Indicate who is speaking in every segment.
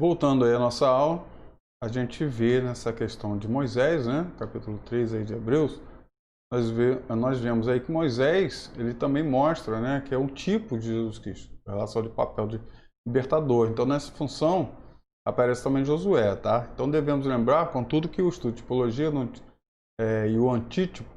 Speaker 1: Voltando aí à nossa aula, a gente vê nessa questão de Moisés, né, capítulo 3 aí de Hebreus, nós vemos aí que Moisés, ele também mostra, né, que é um tipo de Jesus Cristo, em relação de papel de libertador. Então, nessa função, aparece também Josué, tá? Então, devemos lembrar, contudo, que o estudo de tipologia e o antítipo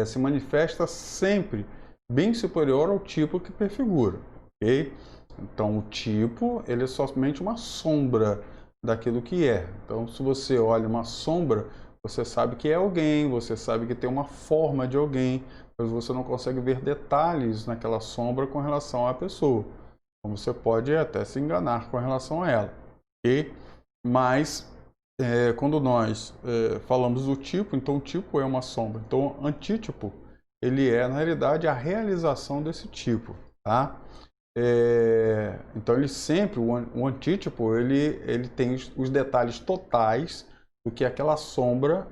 Speaker 1: se manifesta sempre bem superior ao tipo que prefigura, ok? Então, o tipo, ele é somente uma sombra daquilo que é. Então, se você olha uma sombra, você sabe que é alguém, você sabe que tem uma forma de alguém, mas você não consegue ver detalhes naquela sombra com relação à pessoa. Então, você pode até se enganar com relação a ela, ok? Mas, quando nós falamos do tipo, então o tipo é uma sombra. Então, o antítipo, ele é, na realidade, a realização desse tipo, tá? Então ele sempre, o antítipo, ele tem os detalhes totais do que aquela sombra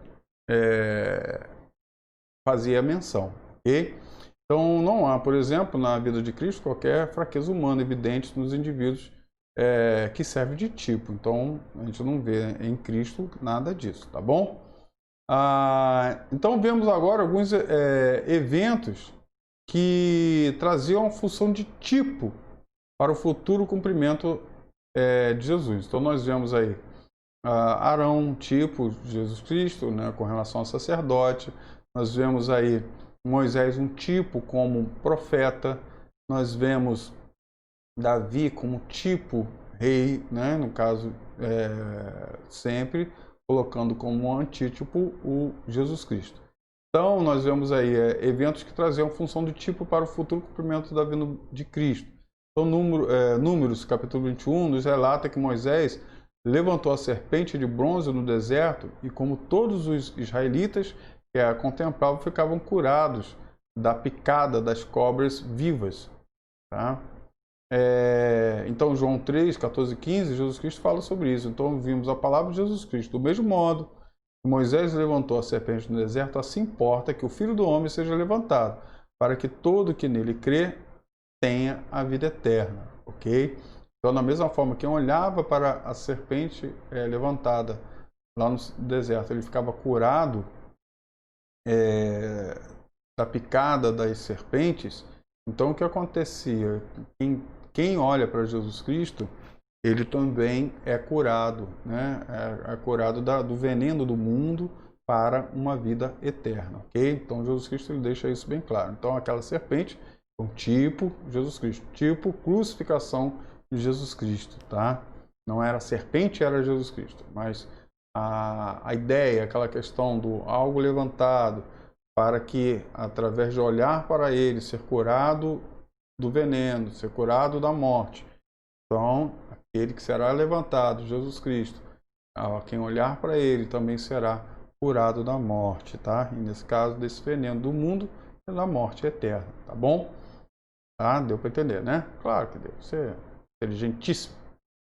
Speaker 1: fazia menção, ok? Então não há, por exemplo, na vida de Cristo, qualquer fraqueza humana evidente nos indivíduos que serve de tipo. Então a gente não vê em Cristo nada disso, tá bom? Então vemos agora alguns eventos que traziam a função de tipo para o futuro cumprimento de Jesus. Então nós vemos aí Arão, tipo de Jesus Cristo, né, com relação ao sacerdote. Nós vemos aí Moisés, um tipo como profeta. Nós vemos Davi como tipo rei, né, no caso, sempre colocando como antítipo o Jesus Cristo. Então, nós vemos aí eventos que traziam função de tipo para o futuro cumprimento da vinda de Cristo. Então, Números, capítulo 21, nos relata que Moisés levantou a serpente de bronze no deserto e, como todos os israelitas que a contemplavam, ficavam curados da picada das cobras vivas. Tá? Então, João 3, 14 e 15, Jesus Cristo fala sobre isso. Então, vimos a palavra de Jesus Cristo. Do mesmo modo, Moisés levantou a serpente no deserto, assim importa que o Filho do Homem seja levantado, para que todo que nele crê tenha a vida eterna, ok? Então, da mesma forma, quem olhava para a serpente levantada lá no deserto, ele ficava curado da picada das serpentes. Então, o que acontecia? Quem olha para Jesus Cristo, ele também é curado, né? É curado do veneno do mundo para uma vida eterna, ok? Então Jesus Cristo ele deixa isso bem claro. Então aquela serpente é um tipo Jesus Cristo, tipo crucificação de Jesus Cristo, tá? Não era serpente, era Jesus Cristo, mas a ideia, aquela questão do algo levantado para que através de olhar para ele ser curado do veneno, ser curado da morte. Então, aquele que será levantado, Jesus Cristo, a quem olhar para ele também será curado da morte, tá? E nesse caso, desse veneno do mundo, pela morte eterna, tá bom? Tá? Deu para entender, né? Claro que deu. Você é inteligentíssimo.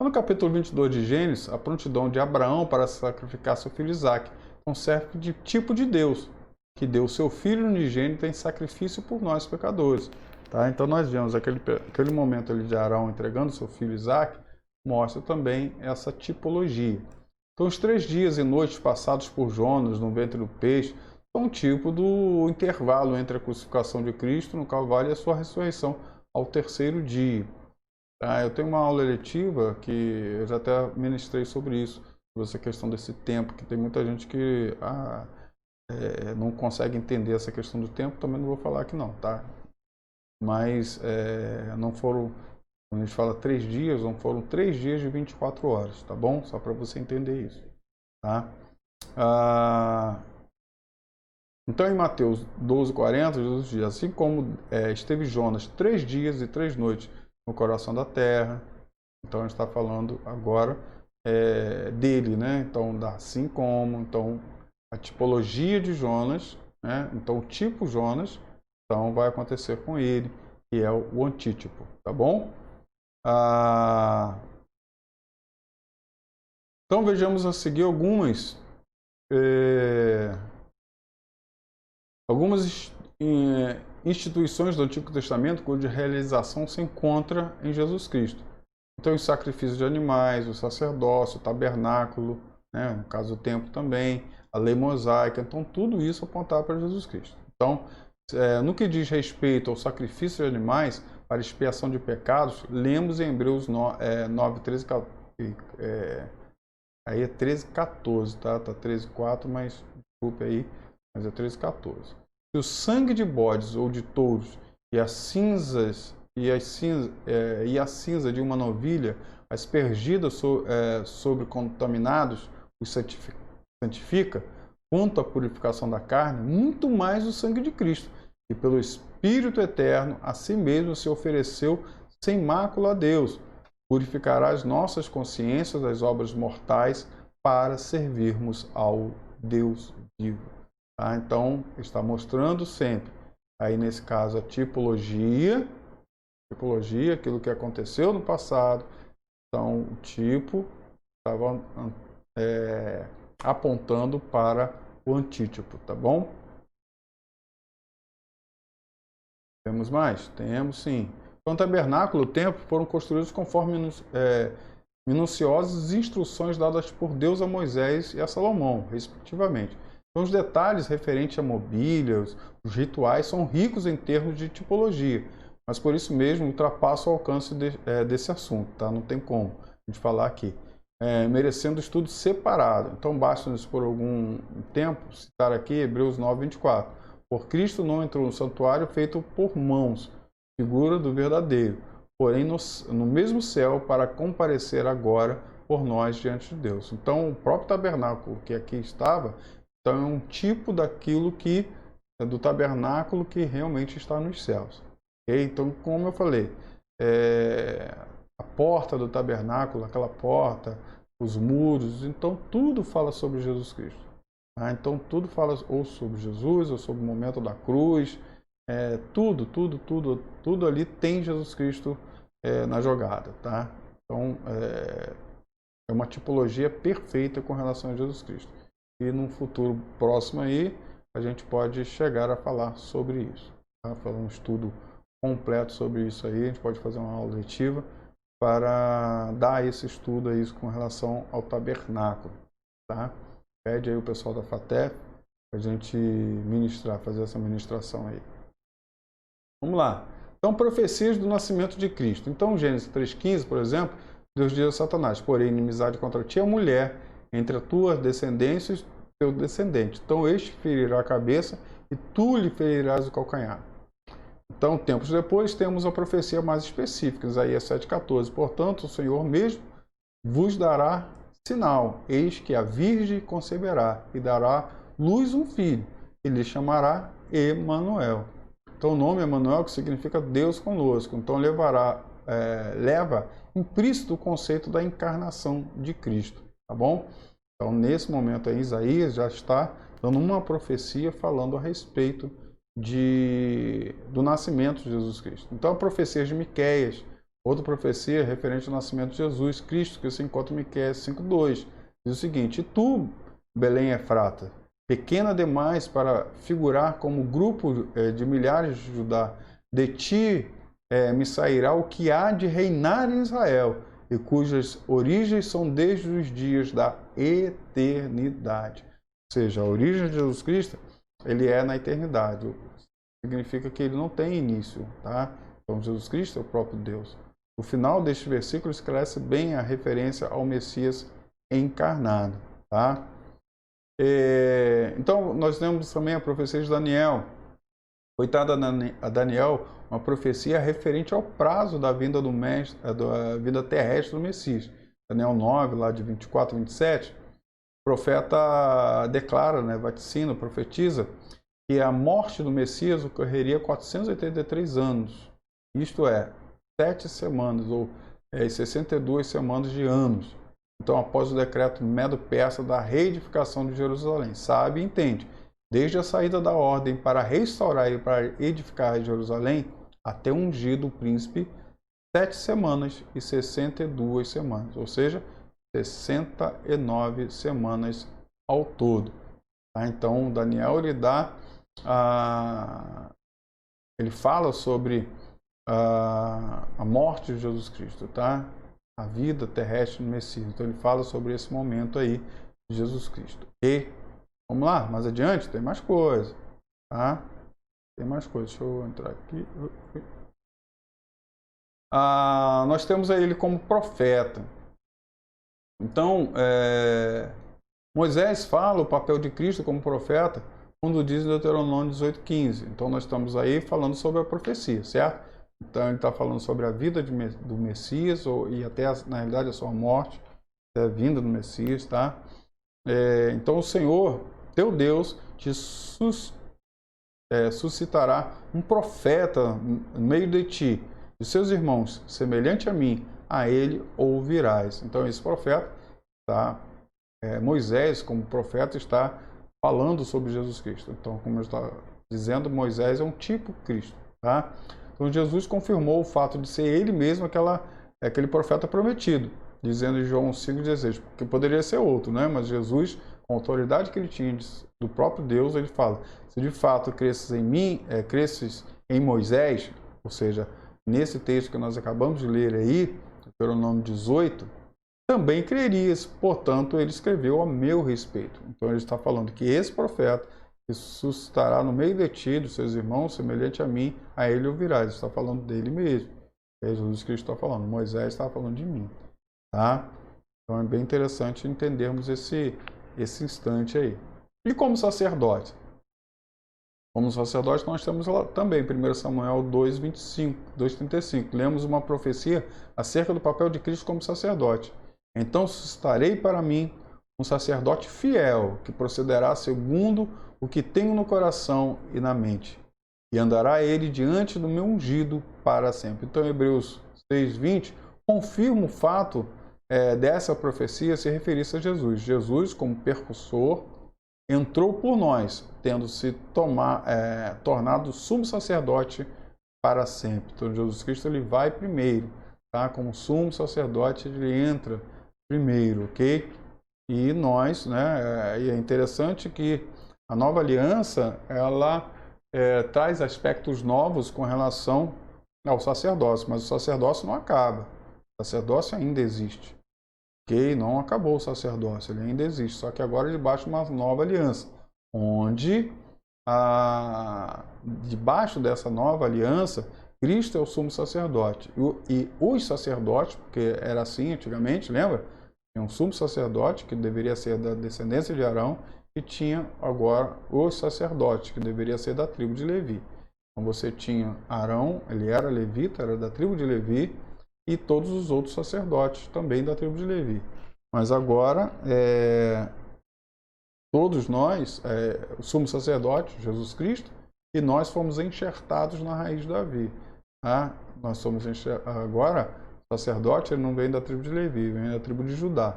Speaker 1: No capítulo 22 de Gênesis, a prontidão de Abraão para sacrificar seu filho Isaque, então serve de tipo de Deus, que deu seu filho unigênito em sacrifício por nós pecadores. Tá? Então nós vemos aquele momento ali de Arão entregando seu filho Isaque, mostra também essa tipologia. Então os 3 dias e noites passados por Jonas no ventre do peixe são um tipo do intervalo entre a crucificação de Cristo no Calvário e a sua ressurreição ao 3º dia. Eu tenho uma aula eletiva que eu já até ministrei sobre isso, sobre essa questão desse tempo, que tem muita gente que não consegue entender essa questão do tempo, também não vou falar aqui não, tá? Mas não foram, quando a gente fala 3 dias, não foram 3 dias de 24 horas, tá bom? Só para você entender isso, tá? Então em Mateus 12:40, Jesus diz, assim como esteve Jonas 3 dias e 3 noites no coração da terra, então a gente está falando agora dele, né? Então, assim como, então, a tipologia de Jonas, né? Então, o tipo Jonas, então, vai acontecer com ele, que é o antítipo, tá bom? Então, vejamos a seguir algumas instituições do Antigo Testamento cuja realização se encontra em Jesus Cristo. Então, os sacrifícios de animais, o sacerdócio, o tabernáculo, né, no caso do templo também, a lei mosaica, então tudo isso apontava para Jesus Cristo. Então, no que diz respeito ao sacrifício de animais para expiação de pecados, lemos em Hebreus 9, 13, aí é 13, 14, tá? Tá 13, 4, mas desculpe aí, mas é 13, 14. Se o sangue de bodes ou de touros e as cinzas e a cinza de uma novilha aspergida sobre contaminados os santifica, quanto à purificação da carne, muito mais o sangue de Cristo, que pelo Espírito Eterno a si mesmo se ofereceu sem mácula a Deus, purificará as nossas consciências das obras mortais para servirmos ao Deus vivo. Tá? Então, está mostrando sempre, aí nesse caso, a tipologia, aquilo que aconteceu no passado. Então, o tipo estava apontando para o antítipo, tá bom? Temos mais? Temos sim. Então, o tabernáculo e o templo foram construídos conforme minuciosas instruções dadas por Deus a Moisés e a Salomão, respectivamente. Então, os detalhes referentes a mobílias, os rituais, são ricos em termos de tipologia, mas por isso mesmo ultrapassam o alcance desse assunto, tá? Não tem como a gente falar aqui. Merecendo estudo separado. Então, basta-nos por algum tempo citar aqui Hebreus 9, 24. Por Cristo não entrou no santuário feito por mãos, figura do verdadeiro, porém no mesmo céu para comparecer agora por nós diante de Deus. Então, o próprio tabernáculo que aqui estava, então é um tipo daquilo que do tabernáculo que realmente está nos céus. Okay? Então, como eu falei, a porta do tabernáculo, aquela porta, os muros, então tudo fala sobre Jesus Cristo. Tá? Então tudo fala ou sobre Jesus, ou sobre o momento da cruz, tudo ali tem Jesus Cristo na jogada. Tá? Então é uma tipologia perfeita com relação a Jesus Cristo. E num futuro próximo aí, a gente pode chegar a falar sobre isso. Tá? Fazer um estudo completo sobre isso aí, a gente pode fazer uma aula letiva para dar esse estudo aí com relação ao tabernáculo, tá? Pede aí o pessoal da FATEF para a gente ministrar, fazer essa ministração aí. Vamos lá. Então, profecias do nascimento de Cristo. Então, Gênesis 3,15, por exemplo, Deus diz a Satanás: porém, inimizade contra ti é a mulher, entre a tua descendência e o teu descendente. Então, este ferirá a cabeça e tu lhe ferirás o calcanhar. Então, tempos depois, temos a profecia mais específica, Isaías 7,14. Portanto, o Senhor mesmo vos dará sinal. Eis que a Virgem conceberá e dará luz um filho, e lhe chamará Emanuel. Então, o nome Emanuel, que significa Deus conosco. Então, leva implícito o conceito da encarnação de Cristo. Tá bom? Então, nesse momento aí, Isaías já está dando uma profecia falando a respeito do nascimento de Jesus Cristo. Então, a profecia de Miqueias, outra profecia referente ao nascimento de Jesus Cristo, que se encontra em Miqueias 5,2, diz o seguinte: e tu, Belém Efrata, pequena demais para figurar como grupo de milhares de Judá, de ti me sairá o que há de reinar em Israel, e cujas origens são desde os dias da eternidade. Ou seja, a origem de Jesus Cristo, ele é na eternidade. Significa que ele não tem início, tá? Então, Jesus Cristo é o próprio Deus. O final deste versículo esclarece bem a referência ao Messias encarnado, tá? Então, nós temos também a profecia de Daniel. Foi dada a Daniel uma profecia referente ao prazo da vinda da vida terrestre do Messias. Daniel 9, lá de 24 a 27, o profeta declara, vaticina, profetiza, que a morte do Messias ocorreria 483 anos. Isto é, 7 semanas, ou 62 semanas de anos. Então, após o decreto medo-persa da reedificação de Jerusalém. Sabe e entende. Desde a saída da ordem para restaurar e para edificar Jerusalém, até ungido o príncipe, 7 semanas e 62 semanas. Ou seja, 69 semanas ao todo. Tá? Então, Daniel ele fala sobre a morte de Jesus Cristo, tá? a vida terrestre do Messias. Então ele fala sobre esse momento aí de Jesus Cristo. E vamos lá, mais adiante tem mais coisa, tá? Tem mais coisa. Deixa eu entrar aqui. Nós temos aí ele como profeta. Então, Moisés fala o papel de Cristo como profeta quando diz em Deuteronômio 18:15. Então, nós estamos aí falando sobre a profecia, certo? Então, ele está falando sobre a vida do Messias e até, na realidade, a sua morte, a vinda do Messias, tá? Então, o Senhor, teu Deus, te suscitará um profeta no meio de ti, de seus irmãos, semelhante a mim, a ele ouvirás. Então, esse profeta, tá? Moisés, como profeta, está falando sobre Jesus Cristo. Então, como eu estava dizendo, Moisés é um tipo Cristo, tá? Então, Jesus confirmou o fato de ser ele mesmo aquele profeta prometido, dizendo em João 5,16, porque poderia ser outro, né? Mas Jesus, com a autoridade que ele tinha do próprio Deus, ele fala: se de fato cresces em mim, cresces em Moisés, ou seja, nesse texto que nós acabamos de ler aí, Deuteronômio 18, também crerias. Portanto, ele escreveu a meu respeito. Então, ele está falando que esse profeta que suscitará no meio de ti, dos seus irmãos, semelhante a mim, a ele ouvirás. Ele está falando dele mesmo. Jesus Cristo está falando. Moisés está falando de mim. Tá? Então, é bem interessante entendermos esse instante aí. E como sacerdote? Como sacerdote, nós temos lá também, 1 Samuel 2:35. Lemos uma profecia acerca do papel de Cristo como sacerdote. Então suscitarei para mim um sacerdote fiel, que procederá segundo o que tenho no coração e na mente, e andará ele diante do meu ungido para sempre. Então, Hebreus 6:20 confirma o fato dessa profecia se referir-se a Jesus. Jesus, como percussor, entrou por nós, tendo se tornado sumo sacerdote para sempre. Então, Jesus Cristo ele vai primeiro, tá? Como sumo sacerdote, ele entra primeiro, ok? E nós, né? E é interessante que a nova aliança, ela traz aspectos novos com relação ao sacerdócio, mas o sacerdócio não acaba. O sacerdócio ainda existe. Ok? Não acabou o sacerdócio, ele ainda existe, só que agora debaixo de uma nova aliança, onde debaixo dessa nova aliança, Cristo é o sumo sacerdote. E os sacerdotes, porque era assim antigamente, lembra? Tinha um sumo sacerdote, que deveria ser da descendência de Arão, e tinha agora os sacerdotes, que deveria ser da tribo de Levi. Então você tinha Arão, ele era levita, era da tribo de Levi, e todos os outros sacerdotes também da tribo de Levi. Mas agora, todos nós, o sumo sacerdote, Jesus Cristo, e nós fomos enxertados na raiz de Davi. Tá? Nós somos agora, o sacerdote ele não vem da tribo de Levi, vem da tribo de Judá.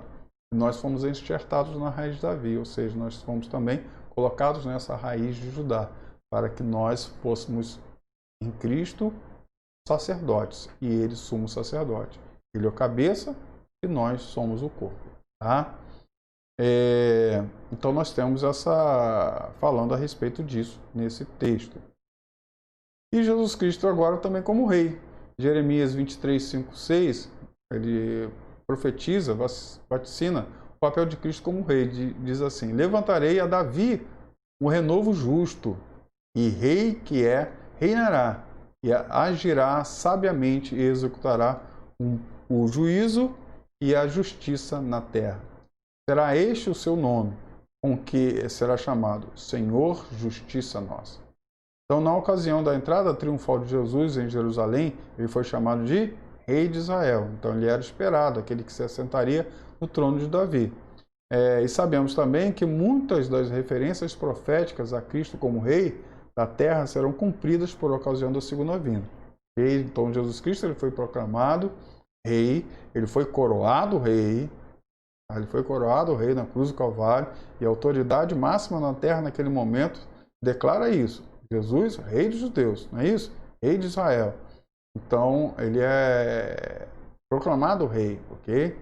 Speaker 1: E nós fomos enxertados na raiz de Davi, ou seja, nós fomos também colocados nessa raiz de Judá, para que nós fôssemos em Cristo sacerdotes, e ele sumo sacerdote. Ele é o cabeça e nós somos o corpo. Tá? Então nós temos falando a respeito disso nesse texto. E Jesus Cristo agora também como rei. Jeremias 23:5-6, ele profetiza, vaticina o papel de Cristo como rei. Diz assim: levantarei a Davi um renovo justo, e rei que reinará, e agirá sabiamente e executará o juízo e a justiça na terra. Será este o seu nome, com que será chamado Senhor, Justiça Nossa. Então, na ocasião da entrada triunfal de Jesus em Jerusalém, ele foi chamado de Rei de Israel. Então, ele era esperado, aquele que se assentaria no trono de Davi. E sabemos também que muitas das referências proféticas a Cristo como Rei da terra serão cumpridas por ocasião da segunda vinda. Então, Jesus Cristo ele foi proclamado Rei, ele foi coroado Rei. Ele foi coroado Rei na cruz do Calvário, e a autoridade máxima na terra naquele momento declara isso. Jesus, Rei dos judeus, não é isso? Rei de Israel. Então, ele é proclamado Rei, ok?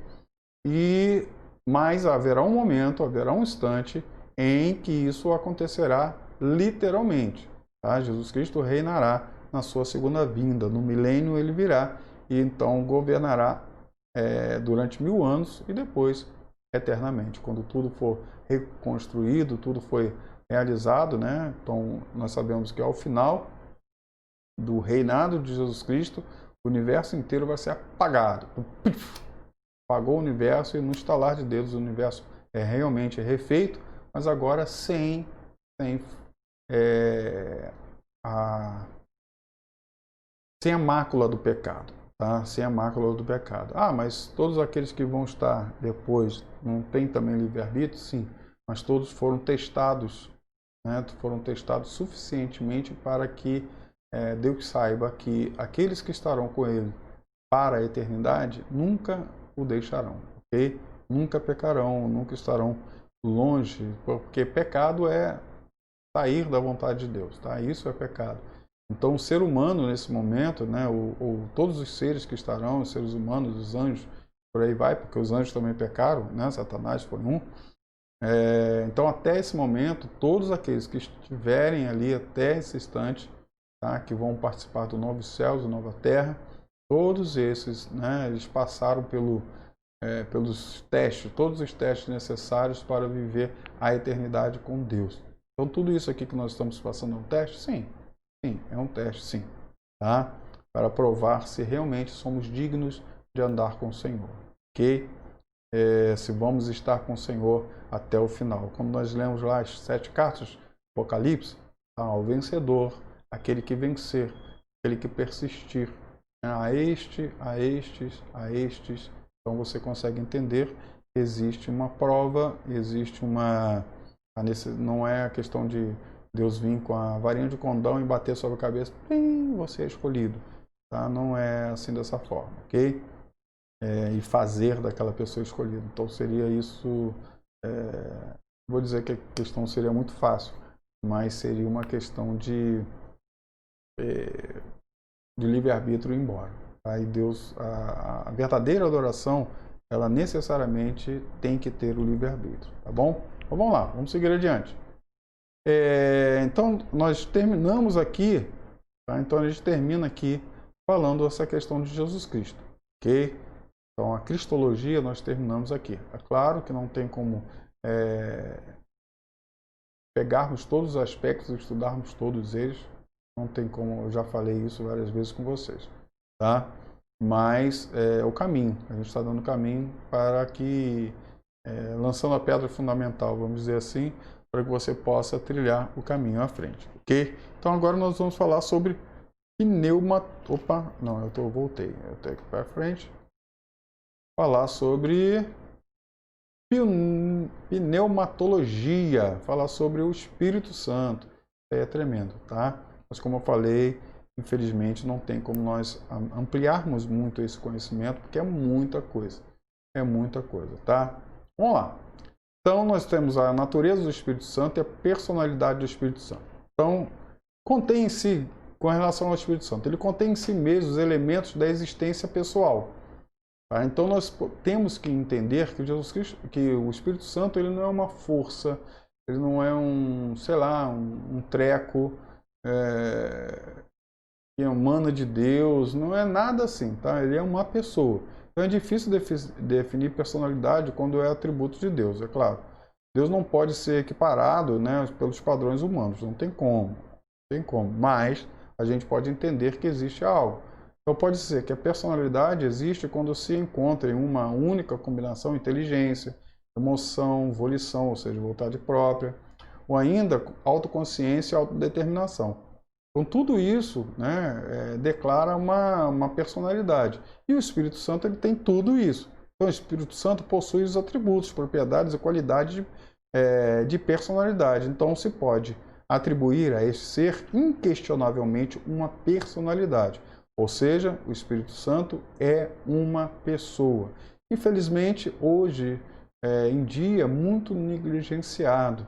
Speaker 1: Mas haverá um momento, haverá um instante em que isso acontecerá literalmente. Tá? Jesus Cristo reinará na sua segunda vinda. No milênio ele virá e então governará durante 1000 anos e depois eternamente, quando tudo for reconstruído, tudo foi realizado, né? Então nós sabemos que ao final do reinado de Jesus Cristo, o universo inteiro vai ser apagado. Apagou o universo e no estalar de dedos o universo é realmente refeito, mas agora sem a mácula do pecado, tá? Sem a mácula do pecado. Ah, mas todos aqueles que vão estar depois não têm também livre-arbítrio? Sim, mas todos foram testados, né? Foram testados suficientemente para que Deus saiba que aqueles que estarão com Ele para a eternidade nunca o deixarão, ok? Nunca pecarão, nunca estarão longe, porque pecado é sair da vontade de Deus, tá? Isso é pecado. Então, o ser humano, nesse momento, né, todos os seres que estarão, os seres humanos, os anjos, por aí vai, porque os anjos também pecaram, né? Satanás foi um. Então, até esse momento, todos aqueles que estiverem ali até esse instante, tá, que vão participar do novo céus e nova terra, todos esses, né, eles passaram pelos testes, todos os testes necessários para viver a eternidade com Deus. Então, tudo isso aqui que nós estamos passando é um teste? Sim. Sim, é um teste, sim. Tá? Para provar se realmente somos dignos de andar com o Senhor. Ok? Se vamos estar com o Senhor até o final. Como nós lemos lá as 7 cartas do Apocalipse, tá? O vencedor, aquele que vencer, aquele que persistir. A estes. Então você consegue entender que existe uma prova, existe não é a questão de Deus vir com a varinha de condão e bater sobre a cabeça, você é escolhido. Tá? Não é assim dessa forma, ok? E fazer daquela pessoa escolhida. Então seria isso, vou dizer que a questão seria muito fácil, mas seria uma questão de livre-arbítrio ir embora. Tá? E Deus, a verdadeira adoração, ela necessariamente tem que ter o livre-arbítrio, tá bom? Então vamos lá, vamos seguir adiante. Então, nós terminamos aqui, tá? Então a gente termina aqui falando essa questão de Jesus Cristo, ok? Então, a cristologia nós terminamos aqui. É claro que não tem como pegarmos todos os aspectos e estudarmos todos eles, não tem como, eu já falei isso várias vezes com vocês, tá? Mas é o caminho, a gente está dando caminho para que, lançando a pedra fundamental, vamos dizer assim, para que você possa trilhar o caminho à frente, ok? Então agora nós vamos falar sobre voltei, eu tenho que ir para frente. Falar sobre pneumatologia, falar sobre o Espírito Santo. É tremendo, tá? Mas como eu falei, infelizmente não tem como nós ampliarmos muito esse conhecimento, porque é muita coisa, tá? Vamos lá. Então, nós temos a natureza do Espírito Santo e a personalidade do Espírito Santo. Então, contém em si, com relação ao Espírito Santo, ele contém em si mesmo os elementos da existência pessoal. Tá? Então, nós temos que entender que Jesus Cristo, que o Espírito Santo, ele não é uma força, ele não é um treco que emana de Deus, não é nada assim, tá? Ele é uma pessoa. Então é difícil definir personalidade quando é atributo de Deus, é claro. Deus não pode ser equiparado, né, pelos padrões humanos, não tem como. Mas a gente pode entender que existe algo. Então pode ser que a personalidade existe quando se encontra em uma única combinação inteligência, emoção, volição, ou seja, vontade própria, ou ainda autoconsciência e autodeterminação. Então, tudo isso, né, declara uma personalidade. E o Espírito Santo ele tem tudo isso. Então, o Espírito Santo possui os atributos, propriedades e qualidades de personalidade. Então, se pode atribuir a esse ser, inquestionavelmente, uma personalidade. Ou seja, o Espírito Santo é uma pessoa. Infelizmente, hoje em dia, muito negligenciado.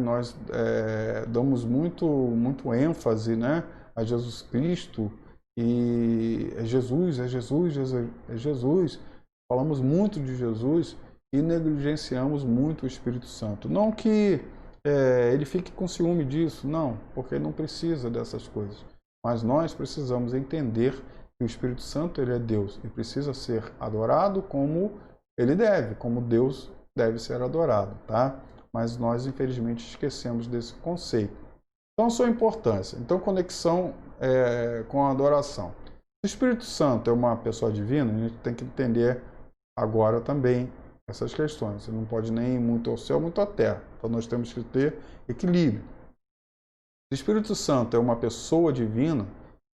Speaker 1: Nós damos muito ênfase, né, a Jesus Cristo, e é Jesus. Falamos muito de Jesus e negligenciamos muito o Espírito Santo. Não que ele fique com ciúme disso, não, porque ele não precisa dessas coisas. Mas nós precisamos entender que o Espírito Santo ele é Deus e precisa ser adorado como ele deve, como Deus deve ser adorado, tá? Mas nós, infelizmente, esquecemos desse conceito. Então, sua importância. Então, conexão com a adoração. Se o Espírito Santo é uma pessoa divina, a gente tem que entender agora também essas questões. Você não pode nem ir muito ao céu, muito à terra. Então, nós temos que ter equilíbrio. Se o Espírito Santo é uma pessoa divina,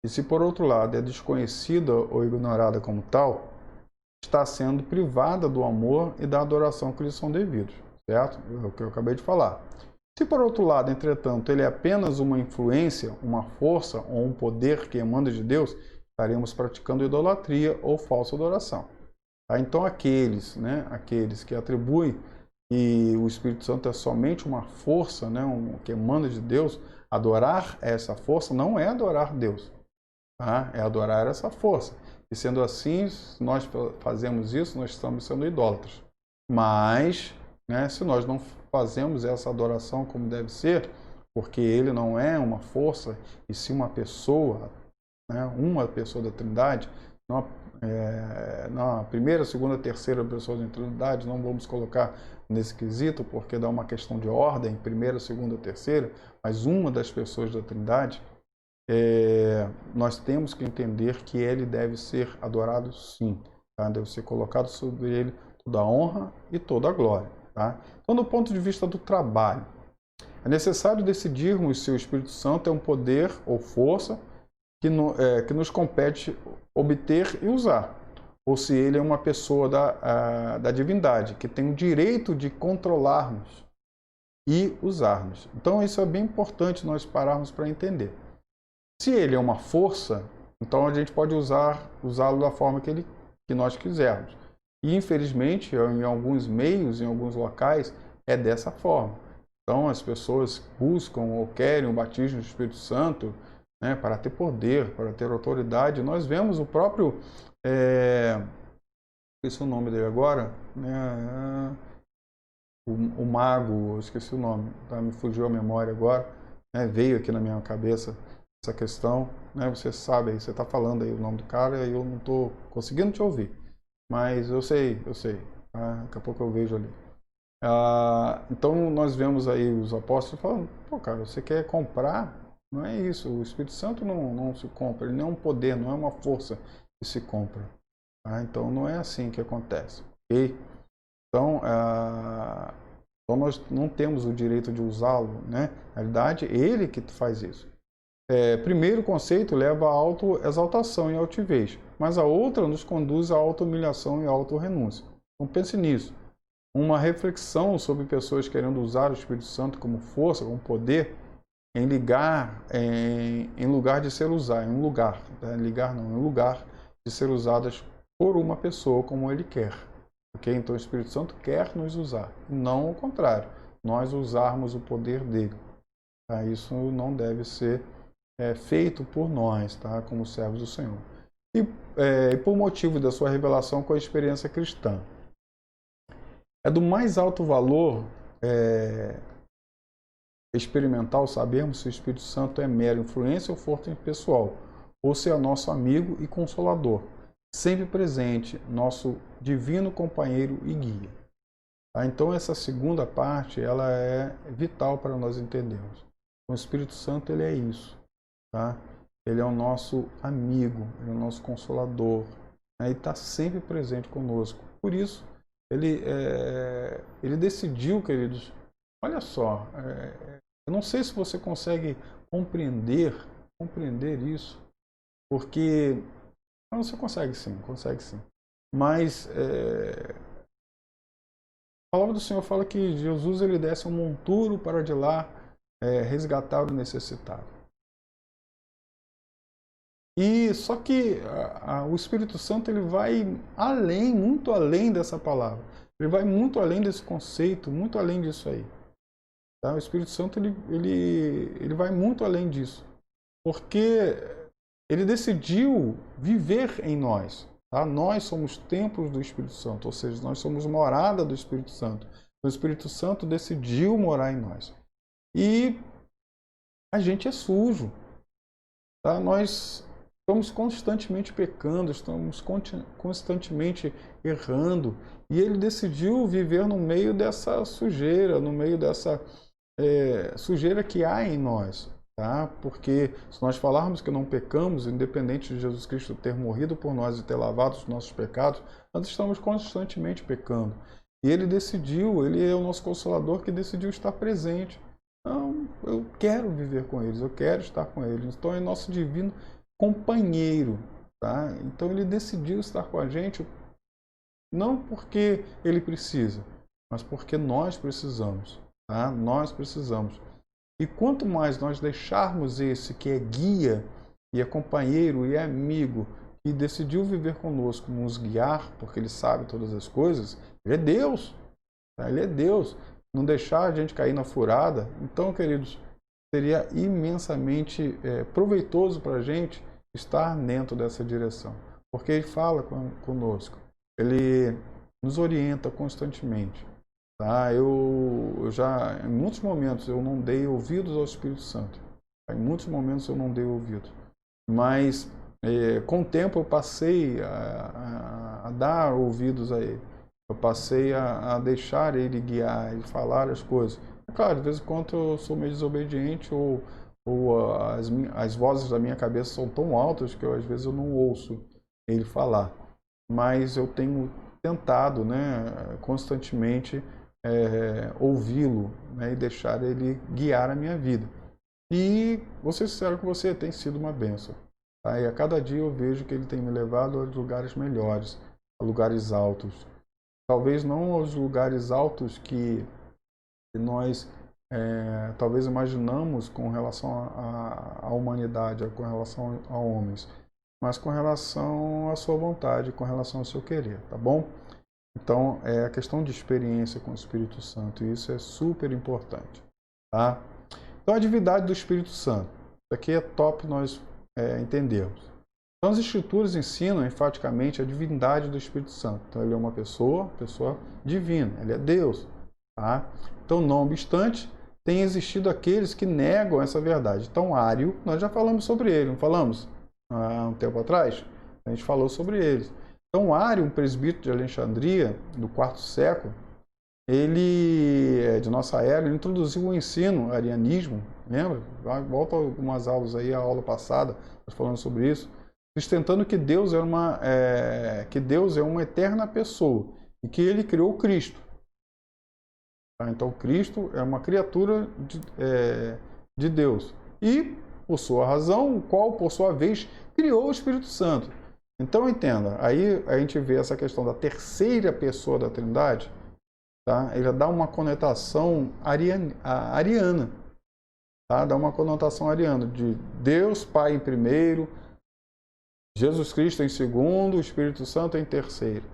Speaker 1: e se por outro lado é desconhecida ou ignorada como tal, está sendo privada do amor e da adoração que lhes são devidos, certo? É o que eu acabei de falar. Se por outro lado, entretanto, ele é apenas uma influência, uma força ou um poder que emana de Deus, estaremos praticando idolatria ou falsa adoração. Tá? Então aqueles que atribuem que o Espírito Santo é somente uma força, que emana de Deus, adorar essa força não é adorar Deus, tá? É adorar essa força. E sendo assim, se nós fazemos isso, nós estamos sendo idólatras. Mas, se nós não fazemos essa adoração como deve ser, porque ele não é uma força, e sim uma pessoa da Trindade, na primeira, segunda, terceira pessoa da Trindade, não vamos colocar nesse quesito, porque dá uma questão de ordem, primeira, segunda, terceira, mas uma das pessoas da Trindade, nós temos que entender que ele deve ser adorado sim, tá? Deve ser colocado sobre ele toda a honra e toda a glória. Tá? Então, do ponto de vista do trabalho, é necessário decidirmos se o Espírito Santo é um poder ou força que nos compete obter e usar, ou se ele é uma pessoa da divindade, que tem o direito de controlarmos e usarmos. Então, isso é bem importante nós pararmos para entender. Se ele é uma força, então a gente pode usá-lo da forma que nós quisermos. E, infelizmente, em alguns meios, em alguns locais, é dessa forma. Então, as pessoas buscam ou querem o batismo do Espírito Santo, para ter poder, para ter autoridade. Nós vemos o próprio... esqueci o nome dele agora. O mago, esqueci o nome, tá? Me fugiu a memória agora. Veio aqui na minha cabeça essa questão. Você sabe, aí, você está falando aí o nome do cara e eu não estou conseguindo te ouvir. Mas eu sei. Daqui a pouco eu vejo ali. Então nós vemos aí os apóstolos falando, cara, você quer comprar? Não é isso. O Espírito Santo não se compra. Ele não é um poder, não é uma força que se compra. Tá? Então não é assim que acontece. Ok? Então nós não temos o direito de usá-lo. Na realidade, ele que faz isso. Primeiro conceito leva à autoexaltação e altivez, mas a outra nos conduz à auto-humilhação e auto-renúncia. Então pense nisso. Uma reflexão sobre pessoas querendo usar o Espírito Santo como força, como poder, em lugar de ser usado, em lugar de ser usadas por uma pessoa como ele quer. Okay? Então o Espírito Santo quer nos usar, não o contrário, nós usarmos o poder dele. Tá? Isso não deve ser feito por nós, tá? Como servos do Senhor. E por motivo da sua revelação com a experiência cristã. É do mais alto valor experimental sabermos se o Espírito Santo é mera influência ou força pessoal, ou se é nosso amigo e consolador, sempre presente, nosso divino companheiro e guia. Tá? Então essa segunda parte ela é vital para nós entendermos. O Espírito Santo ele é isso. Tá? Ele é o nosso amigo, ele é o nosso consolador, ele está sempre presente conosco. Por isso, ele decidiu, queridos, olha só, eu não sei se você consegue compreender isso, porque você consegue sim. Mas a palavra do Senhor fala que Jesus ele desce um monturo para de lá resgatar o necessitado. E só que o Espírito Santo ele vai além, muito além dessa palavra. Ele vai muito além desse conceito, muito além disso aí. Tá? O Espírito Santo ele vai muito além disso, porque ele decidiu viver em nós. Tá? Nós somos templos do Espírito Santo, ou seja, nós somos morada do Espírito Santo. O Espírito Santo decidiu morar em nós. E a gente é sujo. Tá? Nós estamos constantemente pecando, estamos constantemente errando, e ele decidiu viver no meio dessa sujeira, no meio dessa sujeira que há em nós. Tá? Porque se nós falarmos que não pecamos, independente de Jesus Cristo ter morrido por nós e ter lavado os nossos pecados, nós estamos constantemente pecando. E ele decidiu, ele é o nosso Consolador que decidiu estar presente. Não, eu quero viver com eles, eu quero estar com eles. Então é nosso divino companheiro. Tá? Então ele decidiu estar com a gente, não porque ele precisa, mas porque nós precisamos. Tá? Nós precisamos. E quanto mais nós deixarmos esse que é guia, e é companheiro, e é amigo, e decidiu viver conosco, nos guiar, porque ele sabe todas as coisas, ele é Deus. Tá? Ele é Deus. Não deixar a gente cair na furada. Então, queridos, seria imensamente proveitoso para a gente estar dentro dessa direção. Porque ele fala conosco. Ele nos orienta constantemente. Tá? Eu já, em muitos momentos, eu não dei ouvidos ao Espírito Santo. Em muitos momentos eu não dei ouvidos. Mas, com o tempo, eu passei a dar ouvidos a ele. Eu passei a deixar ele guiar, ele falar as coisas. Claro, de vez em quando eu sou meio desobediente ou as vozes da minha cabeça são tão altas que às vezes eu não ouço ele falar. Mas eu tenho tentado, né, constantemente ouvi-lo, né, e deixar ele guiar a minha vida. E vou ser sincero com você, tem sido uma bênção. Tá? E a cada dia eu vejo que ele tem me levado a lugares melhores, a lugares altos. Talvez não aos lugares altos que nós talvez imaginamos com relação à humanidade, com relação a homens, mas com relação à sua vontade, com relação ao seu querer, tá bom? Então, é a questão de experiência com o Espírito Santo, e isso é super importante. Tá? Então, a divindade do Espírito Santo. Isso aqui é top nós entendermos. Então, as Escrituras ensinam enfaticamente a divindade do Espírito Santo. Então, ele é uma pessoa divina, ele é Deus. Tá? Então, não obstante, tem existido aqueles que negam essa verdade. Então, Ário, nós já falamos sobre ele, não falamos? Há um tempo atrás? A gente falou sobre ele. Então, Ário, um presbítero de Alexandria, do quarto século, ele, de nossa era, ele introduziu o ensino, o arianismo, lembra? Volta algumas aulas aí, a aula passada, nós falamos sobre isso, sustentando que Deus é uma eterna pessoa e que ele criou Cristo. Tá? Então, Cristo é uma criatura de Deus. E, por sua razão, o qual, por sua vez, criou o Espírito Santo. Então, entenda, aí a gente vê essa questão da terceira pessoa da Trindade, tá? Ele dá uma conotação ariana, tá? Dá uma conotação ariana de Deus Pai em primeiro, Jesus Cristo em segundo, o Espírito Santo em terceiro.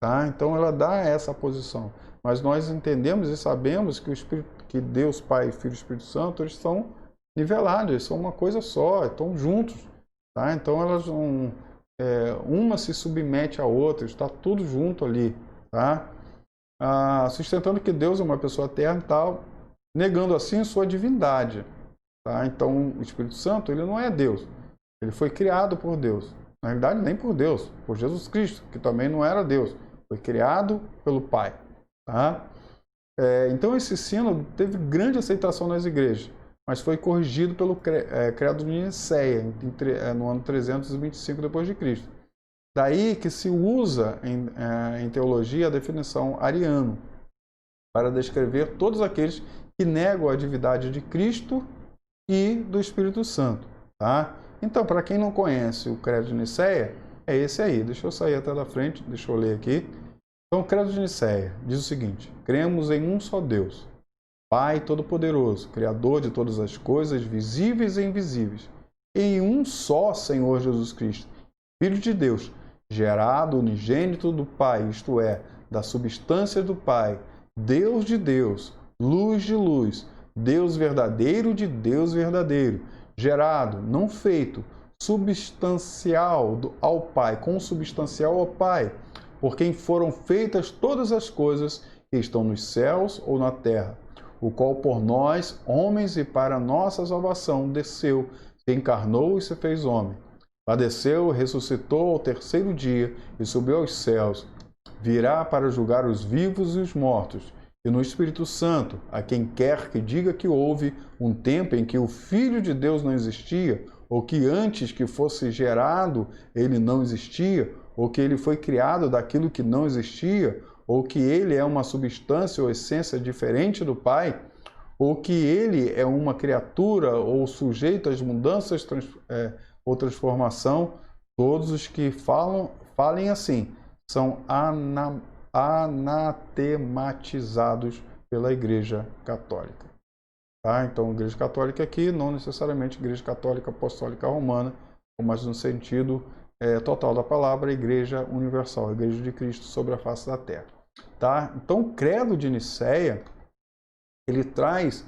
Speaker 1: Tá? Então, ela dá essa posição. Mas nós entendemos e sabemos que Deus Pai, Filho e Espírito Santo, eles são nivelados, eles são uma coisa só, estão juntos. Tá? Então, elas não... uma se submete à outra, está tudo junto ali, tá? Sustentando que Deus é uma pessoa eterna e tal, negando assim sua divindade, tá? Então, o Espírito Santo, ele não é Deus, ele foi criado por Deus, na realidade nem por Deus, por Jesus Cristo, que também não era Deus, foi criado pelo Pai, tá? Então, esse ensino teve grande aceitação nas igrejas, mas foi corrigido pelo Credo de Nicéia, no ano 325 d.C. Daí que se usa em teologia a definição ariano, para descrever todos aqueles que negam a divindade de Cristo e do Espírito Santo. Tá? Então, para quem não conhece o Credo de Nicéia, é esse aí. Deixa eu sair até da frente, deixa eu ler aqui. Então, o Credo de Nicéia diz o seguinte: cremos em um só Deus, Pai Todo-Poderoso, Criador de todas as coisas visíveis e invisíveis, e em um só Senhor Jesus Cristo, Filho de Deus, gerado unigênito do Pai, isto é, da substância do Pai, Deus de Deus, luz de luz, Deus verdadeiro de Deus verdadeiro, gerado, não feito, substancial ao Pai, consubstancial ao Pai, por quem foram feitas todas as coisas que estão nos céus ou na terra, o qual por nós, homens e para nossa salvação, desceu, se encarnou e se fez homem. Padeceu, ressuscitou ao terceiro dia e subiu aos céus. Virá para julgar os vivos e os mortos. E no Espírito Santo, a quem quer que diga que houve um tempo em que o Filho de Deus não existia, ou que antes que fosse gerado ele não existia, ou que ele foi criado daquilo que não existia, ou que ele é uma substância ou essência diferente do Pai, ou que ele é uma criatura ou sujeito às mudanças ou transformação, todos os que falem assim são anatematizados pela Igreja Católica. Tá? Então, a Igreja Católica aqui, não necessariamente Igreja Católica Apostólica Romana, mas no sentido total da palavra, a Igreja Universal, a Igreja de Cristo sobre a face da Terra. Tá? Então, o Credo de Nicéia, ele traz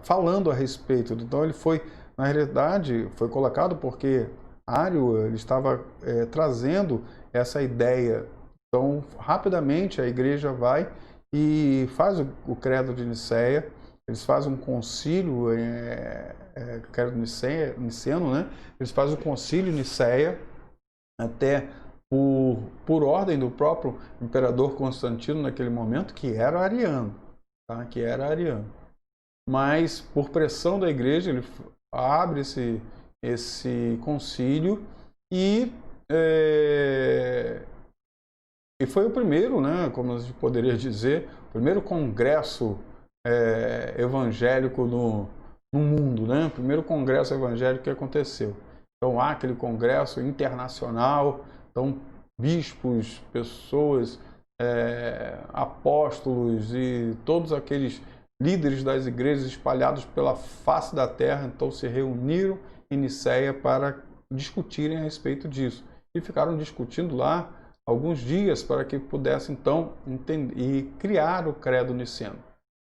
Speaker 1: falando a respeito. Então, ele foi, na realidade, foi colocado porque Ário ele estava trazendo essa ideia. Então, rapidamente, a igreja vai e faz o Credo de Nicéia. Eles fazem um concílio, Credo niceno, né? Eles fazem o concílio Nicéia, até por ordem do próprio imperador Constantino naquele momento, que era ariano. Tá? Que era ariano. Mas, por pressão da igreja, ele abre esse concílio e foi o primeiro, né, como a gente poderia dizer, o primeiro congresso evangélico no mundo, né? O primeiro congresso evangélico que aconteceu. Então há aquele congresso internacional, então bispos, pessoas, apóstolos e todos aqueles líderes das igrejas espalhados pela face da terra, então se reuniram em Nicéia para discutirem a respeito disso. E ficaram discutindo lá alguns dias para que pudessem então entender e criar o credo niceno.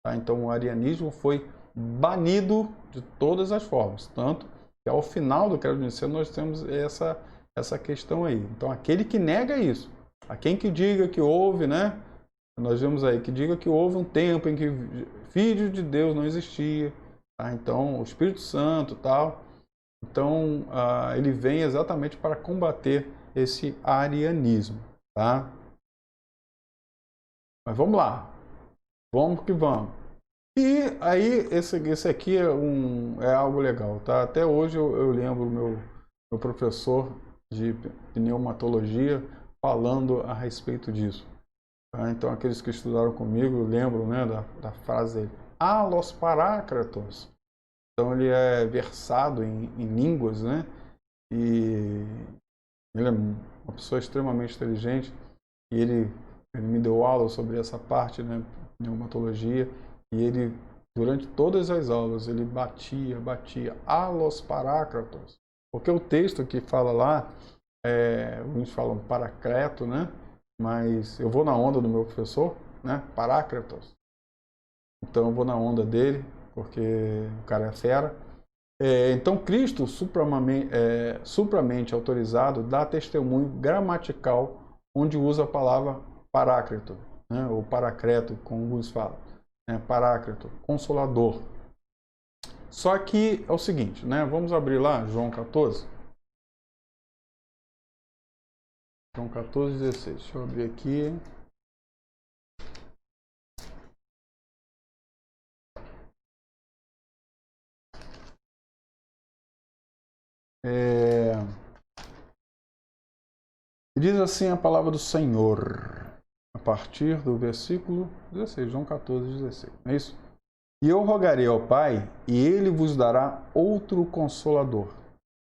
Speaker 1: Tá? Então o arianismo foi banido de todas as formas, tanto que ao final do credo niceno nós temos essa questão aí. Então aquele que nega isso, a quem que diga que houve, né? Nós vemos aí que diga que houve um tempo em que Filho de Deus não existia, tá? Então o Espírito Santo tal. Então ele vem exatamente para combater esse arianismo, tá? Mas vamos lá, vamos que vamos. E aí esse aqui é algo legal, tá? Até hoje eu lembro meu professor de pneumatologia falando a respeito disso. Tá? Então aqueles que estudaram comigo lembram, né, da frase dele, los parácratos. Então ele é versado em línguas, né? E ele é uma pessoa extremamente inteligente e ele me deu aula sobre essa parte, né, pneumatologia, e ele, durante todas as aulas, ele batia, los parácratos, porque o texto que fala lá, alguns falam paracleto, né, mas eu vou na onda do meu professor, né, parácratos, então eu vou na onda dele, porque o cara é fera. Então Cristo, supramente autorizado, dá testemunho gramatical onde usa a palavra paráclito, né, ou paracreto, como alguns falam, né, paráclito, consolador. Só que é o seguinte, né, vamos abrir lá João 14. João 14, 16. Deixa eu abrir aqui. Diz assim a palavra do Senhor, a partir do versículo 16, João 14, 16. Não é isso? E eu rogarei ao Pai, e Ele vos dará outro Consolador,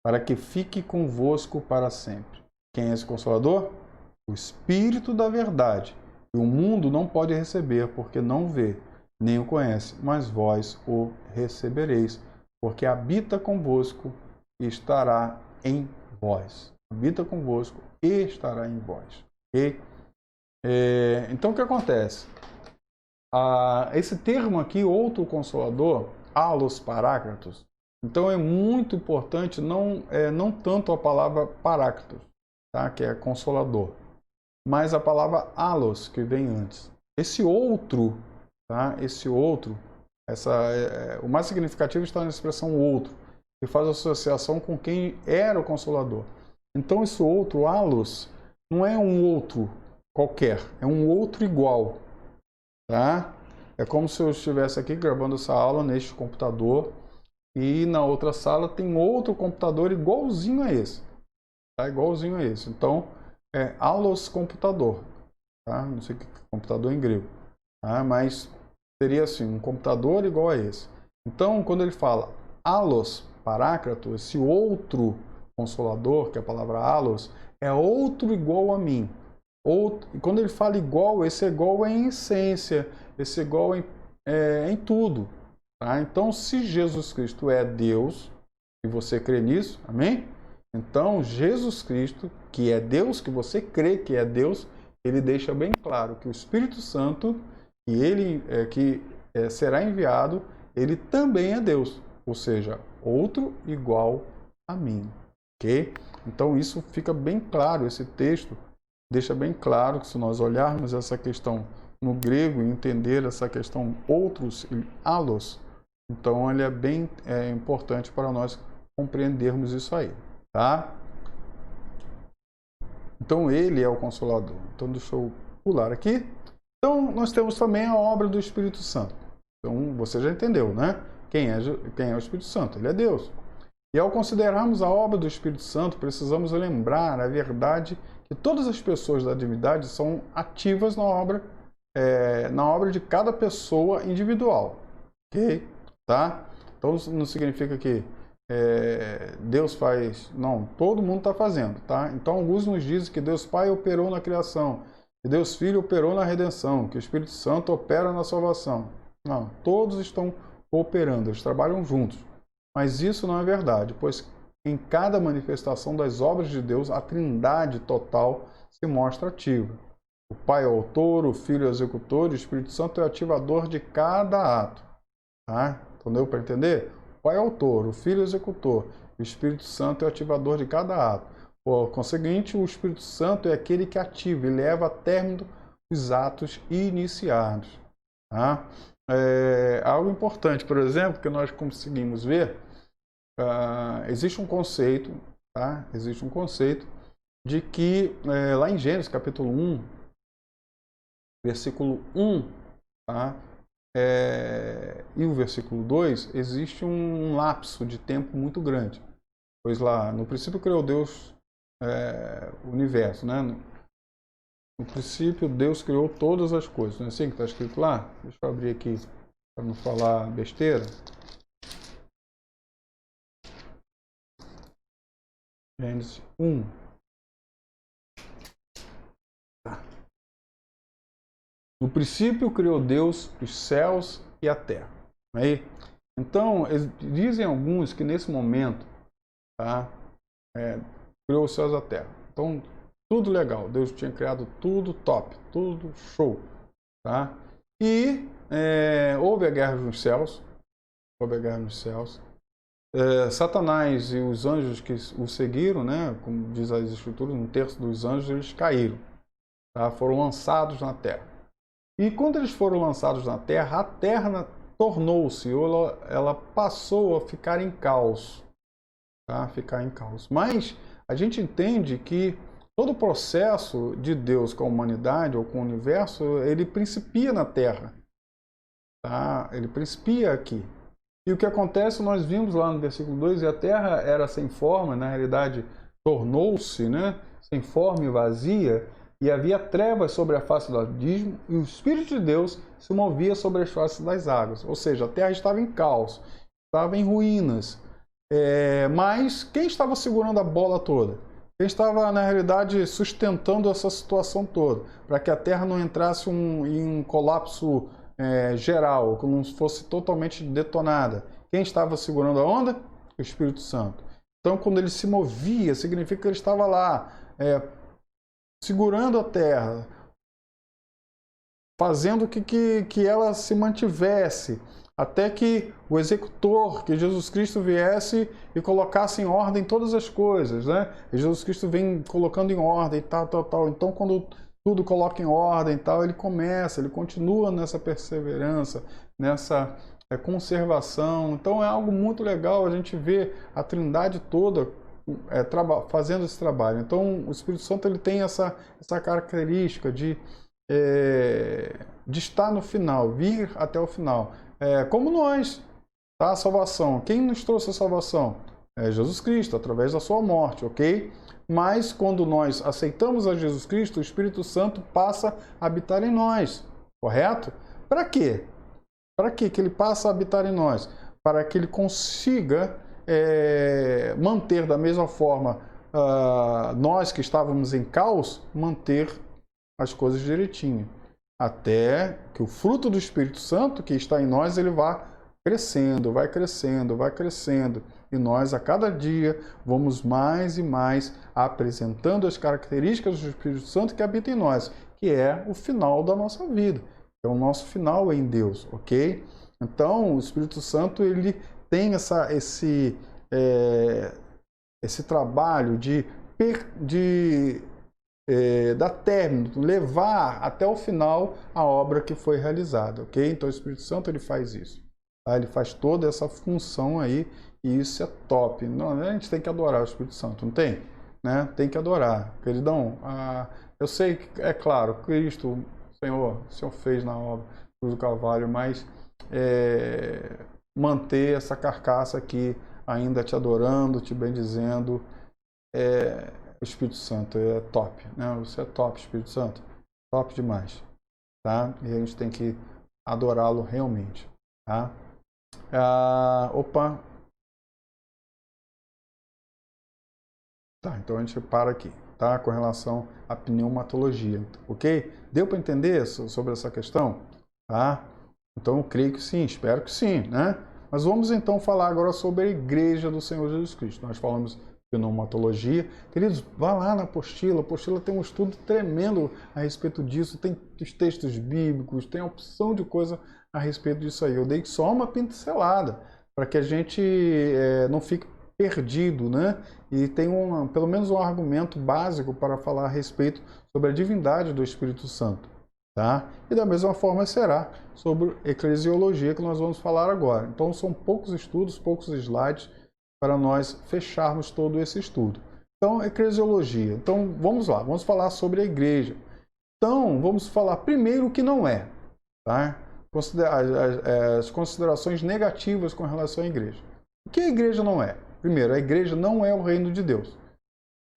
Speaker 1: para que fique convosco para sempre. Quem é esse Consolador? O Espírito da Verdade, que o mundo não pode receber, porque não vê, nem o conhece, mas vós o recebereis, porque habita convosco e estará em vós. Habita convosco e estará em vós. Okay? Então, o que acontece? Esse termo aqui, outro consolador, los paráclitos, então é muito importante, não tanto a palavra paráclitos, tá? Que é consolador, mas a palavra alos, que vem antes. Esse outro, tá? Esse outro, o mais significativo está na expressão outro. e faz associação com quem era o Consolador. Então esse outro, allos, não é um outro qualquer, é um outro igual, tá? É como se eu estivesse aqui gravando essa aula neste computador e na outra sala tem outro computador igualzinho a esse, tá? Igualzinho a esse. Então é allos computador, tá? Não sei o que é computador em grego, tá? Mas seria assim, um computador igual a esse. Então quando ele fala allos parácrato, esse outro consolador, que é a palavra allos, é outro igual a mim. E quando ele fala igual, esse igual é em essência, esse igual em tudo. Tá? Então, se Jesus Cristo é Deus, e você crê nisso, amém? Então, Jesus Cristo, que é Deus, que você crê que é Deus, ele deixa bem claro que o Espírito Santo, que será enviado, ele também é Deus, ou seja, outro igual a mim. Ok? Então, isso fica bem claro, esse texto deixa bem claro que se nós olharmos essa questão no grego e entender essa questão outros e allos, então ele é bem importante para nós compreendermos isso aí, tá? Então ele é o Consolador. Então deixa eu pular aqui. Então nós temos também a obra do Espírito Santo. Então você já entendeu, né? Quem é o Espírito Santo? Ele é Deus. E ao considerarmos a obra do Espírito Santo, precisamos lembrar a verdade que todas as pessoas da divindade são ativas na obra de cada pessoa individual, ok? Tá? Então não significa que Deus faz... Não, todo mundo está fazendo, tá? Então alguns nos dizem que Deus Pai operou na criação, que Deus Filho operou na redenção, que o Espírito Santo opera na salvação. Não, todos estão cooperando, eles trabalham juntos. Mas isso não é verdade, pois em cada manifestação das obras de Deus, a trindade total se mostra ativa. O Pai é o autor, o Filho é o executor, o Espírito Santo é o ativador de cada ato. Tá? Então deu para entender? O Pai é o autor, o Filho é o executor, o Espírito Santo é o ativador de cada ato. Por conseguinte, o Espírito Santo é aquele que ativa e leva a término os atos iniciados. Tá? Algo importante, por exemplo, que nós conseguimos ver, existe um conceito, tá? Existe um conceito de que lá em Gênesis capítulo 1, versículo 1, tá? E o versículo 2, existe um lapso de tempo muito grande. Pois lá, no princípio criou Deus o universo, né? No princípio, Deus criou todas as coisas. Não é assim que está escrito lá? Deixa eu abrir aqui para não falar besteira. Gênesis 1. No princípio, criou Deus os céus e a terra. Aí, então, dizem alguns que nesse momento, tá, criou os céus e a terra. Então, tudo legal, Deus tinha criado tudo top, tudo show, tá? E houve a guerra nos céus, Satanás e os anjos que o seguiram, né? Como diz as escrituras, um terço dos anjos eles caíram, tá? Foram lançados na terra. E quando eles foram lançados na terra, a terra tornou-se, ela passou a ficar em caos, tá? Ficar em caos. Mas a gente entende que todo o processo de Deus com a humanidade ou com o universo, ele principia na Terra. Tá? Ele principia aqui. E o que acontece, nós vimos lá no versículo 2, e a Terra era sem forma, na realidade tornou-se, né, sem forma e vazia, e havia trevas sobre a face do abismo, e o Espírito de Deus se movia sobre as faces das águas. Ou seja, a Terra estava em caos, estava em ruínas. Mas quem estava segurando a bola toda? Quem estava, na realidade, sustentando essa situação toda, para que a Terra não entrasse em um colapso geral, que não fosse totalmente detonada. Quem estava segurando a onda? O Espírito Santo. Então, quando ele se movia, significa que ele estava lá, segurando a Terra, fazendo que ela se mantivesse, até que o executor, que Jesus Cristo viesse e colocasse em ordem todas as coisas, né? E Jesus Cristo vem colocando em ordem, tal. Então, quando tudo coloca em ordem, tal, ele continua nessa perseverança, nessa conservação. Então é algo muito legal a gente ver a Trindade toda fazendo esse trabalho. Então o Espírito Santo ele tem essa característica de estar no final, vir até o final. Como nós, tá? A salvação. Quem nos trouxe a salvação? É Jesus Cristo, através da sua morte, ok? Mas quando nós aceitamos a Jesus Cristo, o Espírito Santo passa a habitar em nós, correto? Para quê? Para que ele passa a habitar em nós? Para que ele consiga manter da mesma forma nós que estávamos em caos, manter as coisas direitinho. Até que o fruto do Espírito Santo que está em nós, ele vá crescendo, vai crescendo, vai crescendo. E nós, a cada dia, vamos mais e mais apresentando as características do Espírito Santo que habita em nós, que é o final da nossa vida. Então, o nosso final é em Deus, ok? Então, o Espírito Santo, ele tem esse trabalho de dar término, levar até o final a obra que foi realizada, ok? Então, o Espírito Santo, ele faz isso. Tá? Ele faz toda essa função aí, e isso é top. Não, a gente tem que adorar o Espírito Santo, não tem? Né? Tem que adorar. Queridão, eu sei que, é claro, Cristo, o Senhor fez na obra do Calvário, mas manter essa carcaça aqui, ainda te adorando, te bendizendo, o Espírito Santo é top, né? Você é top, Espírito Santo, top demais, tá? E a gente tem que adorá-lo realmente, tá? Opa! Tá, então a gente para aqui, tá? Com relação à pneumatologia, ok? Deu para entender sobre essa questão? Tá? Então eu creio que sim, espero que sim, né? Mas vamos então falar agora sobre a Igreja do Senhor Jesus Cristo. Nós falamos de pneumatologia. Queridos, vá lá na apostila. A apostila tem um estudo tremendo a respeito disso. Tem os textos bíblicos, tem a opção de coisa a respeito disso aí. Eu dei só uma pincelada para que a gente não fique perdido, né? E tem pelo menos um argumento básico para falar a respeito sobre a divindade do Espírito Santo, tá? E da mesma forma será sobre eclesiologia que nós vamos falar agora. Então são poucos estudos, poucos slides para nós fecharmos todo esse estudo. Então, eclesiologia. Então vamos lá, vamos falar sobre a igreja. Então vamos falar primeiro o que não é, tá? As considerações negativas com relação à igreja. O que a igreja não é? Primeiro, a igreja não é o reino de Deus,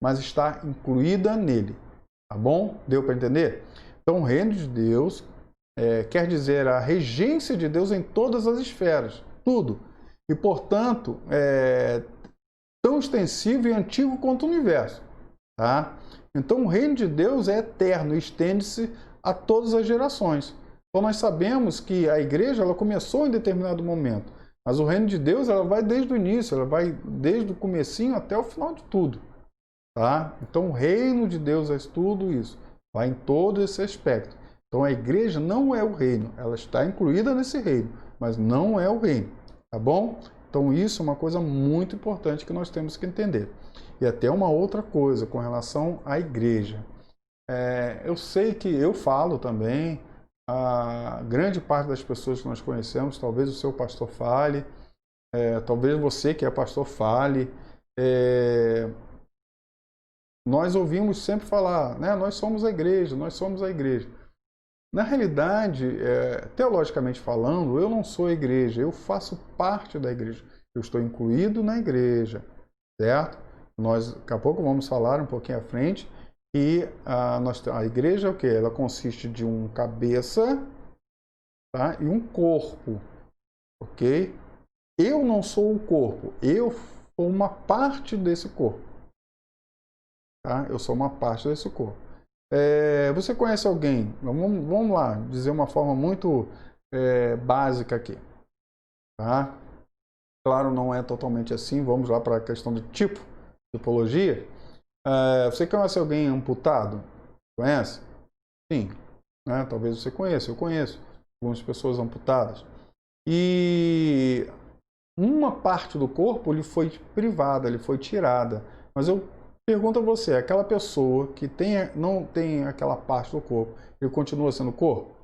Speaker 1: mas está incluída nele. Tá bom? Deu para entender? Então, o reino de Deus quer dizer a regência de Deus em todas as esferas, tudo. E, portanto, tão extensivo e antigo quanto o universo. Tá? Então, o reino de Deus é eterno e estende-se a todas as gerações. Então, nós sabemos que a igreja ela começou em determinado momento. Mas o reino de Deus ela vai desde o início, ela vai desde o comecinho até o final de tudo. Tá? Então o reino de Deus é tudo isso. Vai em todo esse aspecto. Então a igreja não é o reino. Ela está incluída nesse reino, mas não é o reino. Tá bom? Então isso é uma coisa muito importante que nós temos que entender. E até uma outra coisa com relação à igreja. Eu sei que eu falo também, a grande parte das pessoas que nós conhecemos, talvez o seu pastor fale, talvez você que é pastor fale, nós ouvimos sempre falar, né? Nós somos a igreja, nós somos a igreja. Na realidade, teologicamente falando, eu não sou a igreja, eu faço parte da igreja, eu estou incluído na igreja, certo? Nós, daqui a pouco, vamos falar um pouquinho à frente. E a igreja é o quê? Ela consiste de um cabeça, tá? E um corpo, ok? Eu não sou o corpo, eu sou uma parte desse corpo, tá? Eu sou uma parte desse corpo. Você conhece alguém? Vamos lá, dizer uma forma muito básica aqui, tá? Claro, não é totalmente assim. Vamos lá para a questão de tipologia. Você conhece alguém amputado? Conhece? Sim. Né? Talvez você conheça. Eu conheço algumas pessoas amputadas. E uma parte do corpo lhe foi privada, lhe foi tirada. Mas eu pergunto a você, aquela pessoa que não tem aquela parte do corpo, ele continua sendo corpo?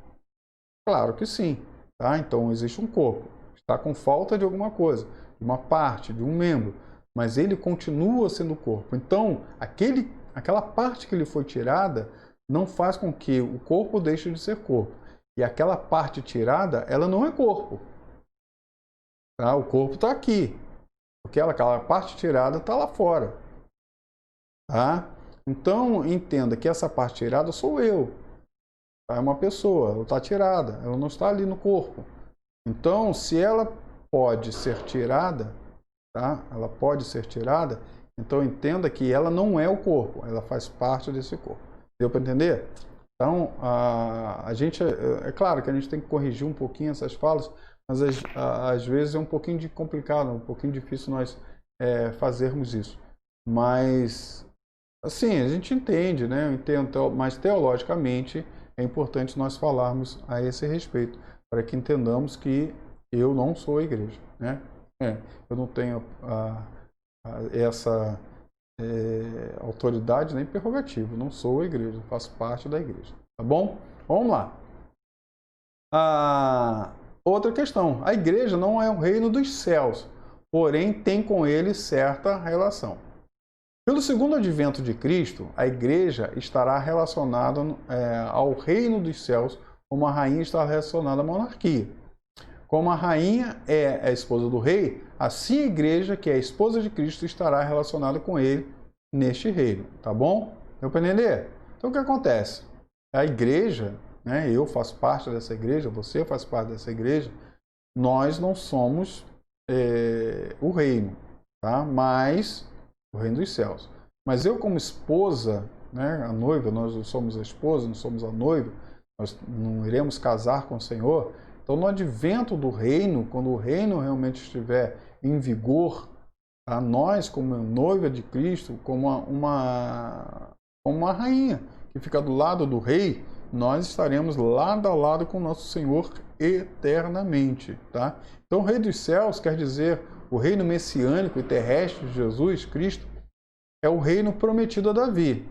Speaker 1: Claro que sim. Tá? Então existe um corpo. está com falta de alguma coisa, de uma parte, de um membro, mas ele continua sendo corpo. Então, aquela parte que lhe foi tirada não faz com que o corpo deixe de ser corpo. E aquela parte tirada, ela não é corpo. Tá? O corpo está aqui, porque aquela parte tirada está lá fora. Tá? Então, entenda que essa parte tirada sou eu. Tá? É uma pessoa, ela está tirada, ela não está ali no corpo. Então, se ela pode ser tirada, tá? Ela pode ser tirada, então entenda que ela não é o corpo, ela faz parte desse corpo. Deu para entender? Então, a gente, é claro que a gente tem que corrigir um pouquinho essas falas, mas às vezes é um pouquinho complicado, um pouquinho difícil nós fazermos isso. Mas, assim, a gente entende, né? Eu entendo, mas teologicamente é importante nós falarmos a esse respeito, para que entendamos que eu não sou a igreja, né? Eu não tenho essa autoridade nem prerrogativa, não sou a igreja, faço parte da igreja, tá bom? Vamos lá. Outra questão, a igreja não é o reino dos céus, porém tem com ele certa relação. Pelo segundo advento de Cristo, a igreja estará relacionada ao reino dos céus, como a rainha está relacionada à monarquia. Como a rainha é a esposa do rei, assim a igreja, que é a esposa de Cristo, estará relacionada com ele neste reino. Tá bom? Deu para entender? Então o que acontece? A igreja, né, eu faço parte dessa igreja, você faz parte dessa igreja, nós não somos o reino, tá? Mas o reino dos céus. Mas eu, como esposa, né, a noiva, nós não somos a esposa, não somos a noiva, nós não iremos casar com o Senhor. Então, no advento do reino, quando o reino realmente estiver em vigor, tá, nós, como noiva de Cristo, como uma rainha que fica do lado do rei, nós estaremos lado a lado com o nosso Senhor eternamente. Tá? Então, o Rei dos Céus quer dizer o reino messiânico e terrestre de Jesus Cristo, é o reino prometido a Davi.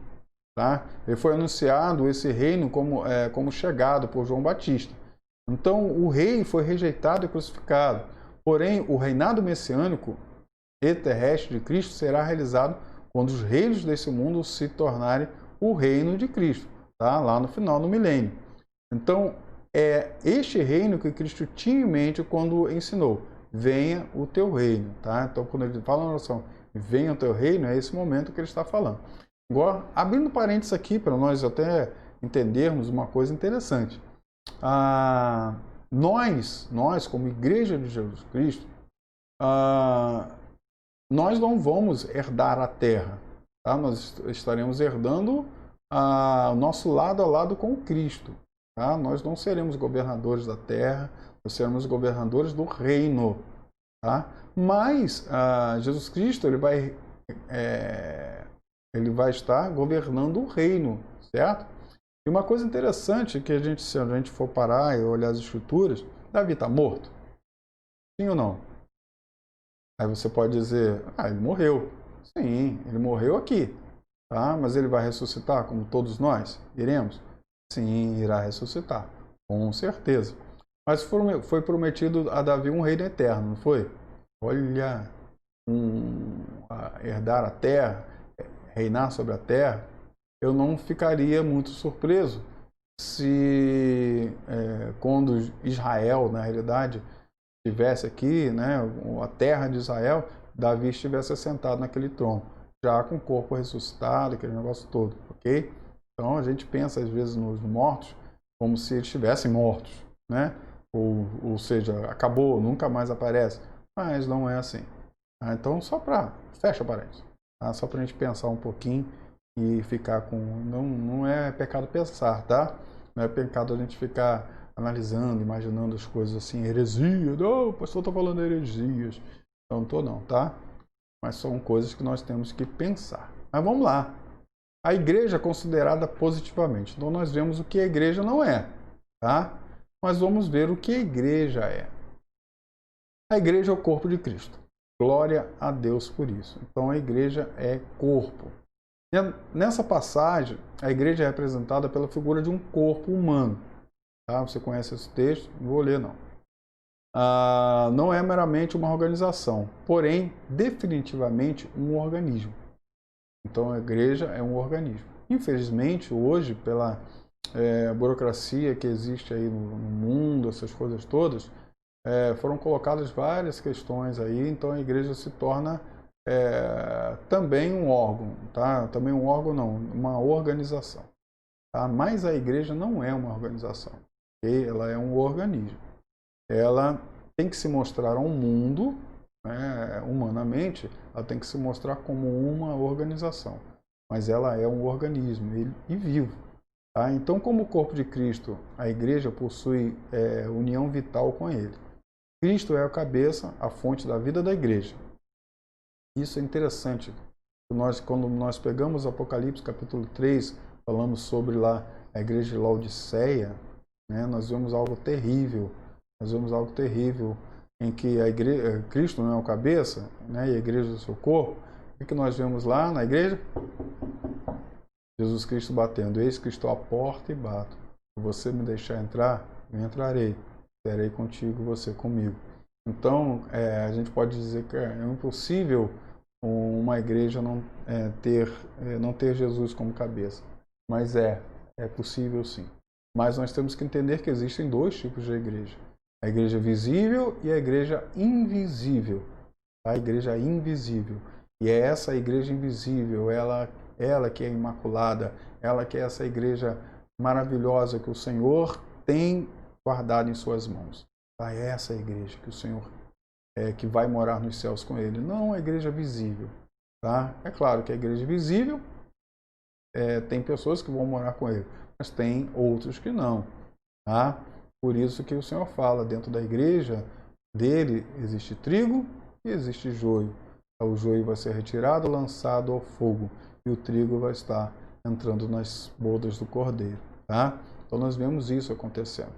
Speaker 1: Tá? Ele foi anunciado esse reino como chegado por João Batista. Então, o rei foi rejeitado e crucificado. Porém, o reinado messiânico e terrestre de Cristo será realizado quando os reinos desse mundo se tornarem o reino de Cristo, tá? Lá no final do milênio. Então, é este reino que Cristo tinha em mente quando ensinou: venha o teu reino. Tá? Então, quando ele fala na oração, venha o teu reino, é esse momento que ele está falando. Agora, abrindo parênteses aqui, para nós até entendermos uma coisa interessante. Nós, como Igreja de Jesus Cristo, nós não vamos herdar a terra. Tá? Nós estaremos herdando o nosso lado a lado com Cristo. Tá? Nós não seremos governadores da terra, nós seremos governadores do reino. Tá? Mas Jesus Cristo ele vai estar governando o reino, certo? E uma coisa interessante que se a gente for parar e olhar as escrituras, Davi está morto? Sim ou não? Aí você pode dizer, ele morreu. Sim, ele morreu aqui. Tá? Mas ele vai ressuscitar como todos nós? Iremos? Sim, irá ressuscitar. Com certeza. Mas foi prometido a Davi um reino eterno, não foi? Olha, herdar a terra, reinar sobre a terra. Eu não ficaria muito surpreso se quando Israel, na realidade, estivesse aqui, né, a terra de Israel, Davi estivesse assentado naquele trono, já com o corpo ressuscitado, aquele negócio todo, ok? Então a gente pensa às vezes nos mortos como se eles estivessem mortos, né? Ou seja, acabou, nunca mais aparece, mas não é assim. Então fecha parênteses, tá? Só para a gente pensar um pouquinho e ficar com... Não é pecado pensar, tá? Não é pecado a gente ficar analisando, imaginando as coisas assim, heresia, não, o pastor está falando heresias. Então, não estou não, tá? Mas são coisas que nós temos que pensar. Mas vamos lá. A igreja é considerada positivamente. Então, nós vemos o que a igreja não é, tá? Mas vamos ver o que a igreja é. A igreja é o corpo de Cristo. Glória a Deus por isso. Então, a igreja é corpo. Nessa passagem, a igreja é representada pela figura de um corpo humano. Tá? Você conhece esse texto? Não vou ler, não. não é meramente uma organização, porém, definitivamente um organismo. Então, a igreja é um organismo. Infelizmente, hoje, pela burocracia que existe aí no mundo, essas coisas todas, foram colocadas várias questões aí, então a igreja se torna também um órgão, tá? Também um órgão não, uma organização. Tá? Mas a igreja não é uma organização, okay? Ela é um organismo. Ela tem que se mostrar ao mundo, né, humanamente, ela tem que se mostrar como uma organização. Mas ela é um organismo e vivo. Tá? Então, como o corpo de Cristo, a igreja possui união vital com ele. Cristo é a cabeça, a fonte da vida da igreja. Isso é interessante. Quando nós pegamos Apocalipse capítulo 3, falamos sobre lá a igreja de Laodiceia, né, nós vemos algo terrível. Nós vemos algo terrível em que Cristo não é o cabeça, né, e a igreja é o seu corpo. O que nós vemos lá na igreja? Jesus Cristo batendo. Eis que estou à porta e bato. Se você me deixar entrar, eu entrarei. Serei contigo, você comigo. Então, a gente pode dizer que é impossível uma igreja não ter Jesus como cabeça. Mas é possível sim. Mas nós temos que entender que existem dois tipos de igreja. A igreja visível e a igreja invisível. A igreja invisível. E é essa igreja invisível, ela que é imaculada, ela que é essa igreja maravilhosa que o Senhor tem guardado em suas mãos. É essa igreja que o Senhor que vai morar nos céus com ele. Não a igreja visível. Tá? É claro que a igreja visível tem pessoas que vão morar com ele, mas tem outros que não. Tá? Por isso que o Senhor fala, dentro da igreja dele existe trigo e existe joio. O joio vai ser retirado, lançado ao fogo, e o trigo vai estar entrando nas bodas do cordeiro. Tá? Então nós vemos isso acontecendo.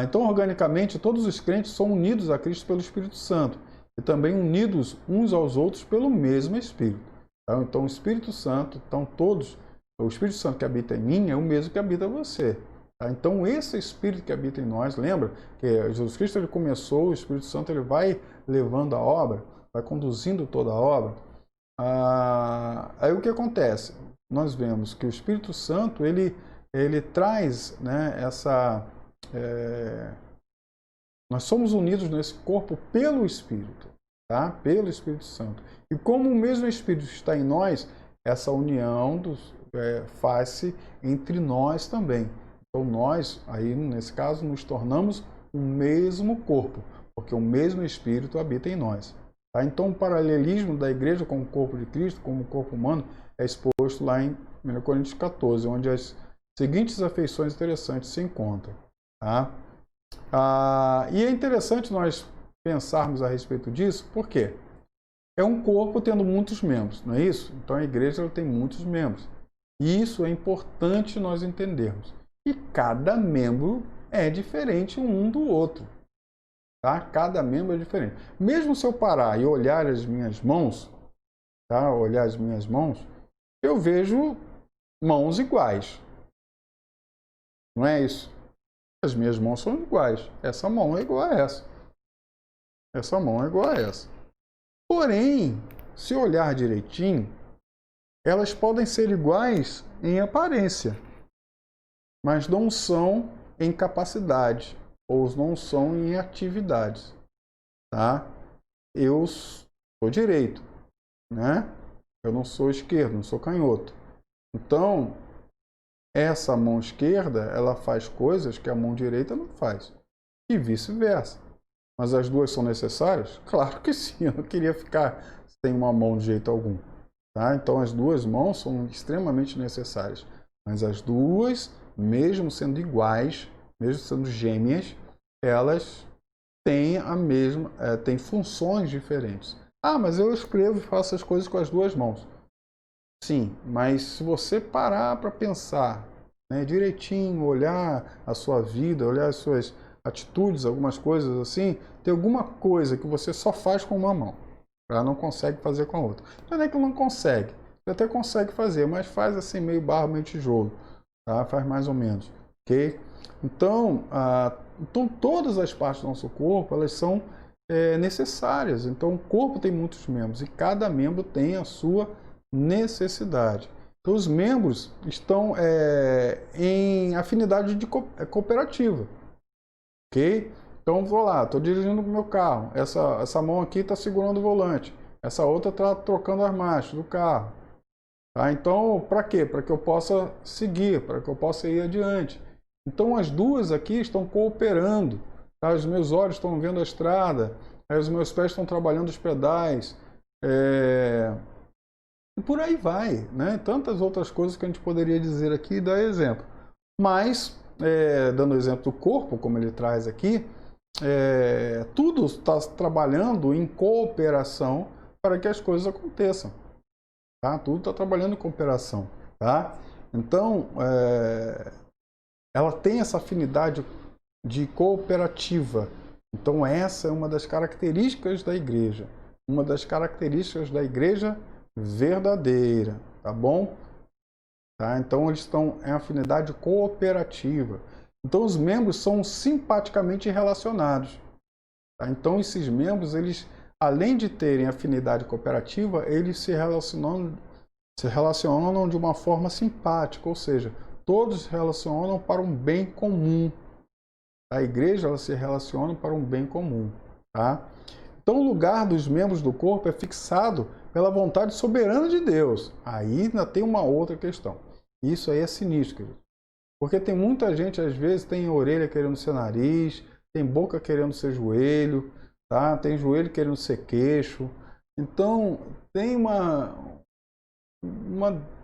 Speaker 1: Então, organicamente, todos os crentes são unidos a Cristo pelo Espírito Santo e também unidos uns aos outros pelo mesmo Espírito. Tá? Então, o Espírito Santo, o Espírito Santo que habita em mim é o mesmo que habita em você. Tá? Então, esse Espírito que habita em nós, lembra que Jesus Cristo ele começou, o Espírito Santo ele vai levando a obra, vai conduzindo toda a obra. Aí o que acontece? Nós vemos que o Espírito Santo ele traz, né, nós somos unidos nesse corpo pelo Espírito, tá? Pelo Espírito Santo. E como o mesmo Espírito está em nós, essa união faz-se entre nós também. Então nós, aí nesse caso, nos tornamos o mesmo corpo, porque o mesmo Espírito habita em nós. Tá? Então o paralelismo da igreja com o corpo de Cristo, como o corpo humano, é exposto lá em 1 Coríntios 14, onde as seguintes afeições interessantes se encontram. Tá? E é interessante nós pensarmos a respeito disso, por quê? É um corpo tendo muitos membros, não é isso? Então a igreja ela tem muitos membros. E isso é importante nós entendermos. E cada membro é diferente um do outro. Tá? Cada membro é diferente. Mesmo se eu parar e olhar as minhas mãos, tá? Olhar as minhas mãos, eu vejo mãos iguais. Não é isso? As minhas mãos são iguais. Essa mão é igual a essa. Essa mão é igual a essa. Porém, se olhar direitinho, elas podem ser iguais em aparência, mas não são em capacidade, ou não são em atividades. Tá? Eu sou direito, né? Eu não sou esquerdo, não sou canhoto. Então, essa mão esquerda, ela faz coisas que a mão direita não faz. E vice-versa. Mas as duas são necessárias? Claro que sim, eu não queria ficar sem uma mão de jeito algum. Tá? Então as duas mãos são extremamente necessárias. Mas as duas, mesmo sendo iguais, mesmo sendo gêmeas, elas têm têm funções diferentes. Mas eu escrevo e faço as coisas com as duas mãos. Sim, mas se você parar para pensar, né, direitinho, olhar a sua vida, olhar as suas atitudes, algumas coisas assim, tem alguma coisa que você só faz com uma mão, não consegue fazer com a outra. Não é que não consegue, você até consegue fazer, mas faz assim meio barro, meio tijolo, tá? Faz mais ou menos, ok? Então, Então, todas as partes do nosso corpo, elas são necessárias. Então, o corpo tem muitos membros e cada membro tem a sua necessidade. Então, os membros estão em afinidade de cooperativa, ok? Então, vou lá, estou dirigindo o meu carro, essa mão aqui está segurando o volante, essa outra está trocando as marchas do carro. Tá? Então, para quê? Para que eu possa seguir, para que eu possa ir adiante. Então, as duas aqui estão cooperando. Tá? Os meus olhos estão vendo a estrada, os meus pés estão trabalhando os pedais. E por aí vai, né? Tantas outras coisas que a gente poderia dizer aqui e dar exemplo. Mas, dando o exemplo do corpo, como ele traz aqui, tudo está trabalhando em cooperação para que as coisas aconteçam. Tá? Tudo está trabalhando em cooperação. Tá? Então, ela tem essa afinidade de cooperativa. Então, essa é uma das características da igreja. Uma das características da igreja verdadeira. Tá bom? Tá? Então, eles estão em afinidade cooperativa. Então, os membros são simpaticamente relacionados. Tá? Então, esses membros, eles, além de terem afinidade cooperativa, eles se relacionam de uma forma simpática, ou seja, todos se relacionam para um bem comum. A igreja, ela se relaciona para um bem comum. Tá? Então, o lugar dos membros do corpo é fixado pela vontade soberana de Deus. Aí ainda tem uma outra questão. Isso aí é sinistro, querido. Porque tem muita gente, às vezes, tem orelha querendo ser nariz, tem boca querendo ser joelho, tá? Tem joelho querendo ser queixo. Então, tem uma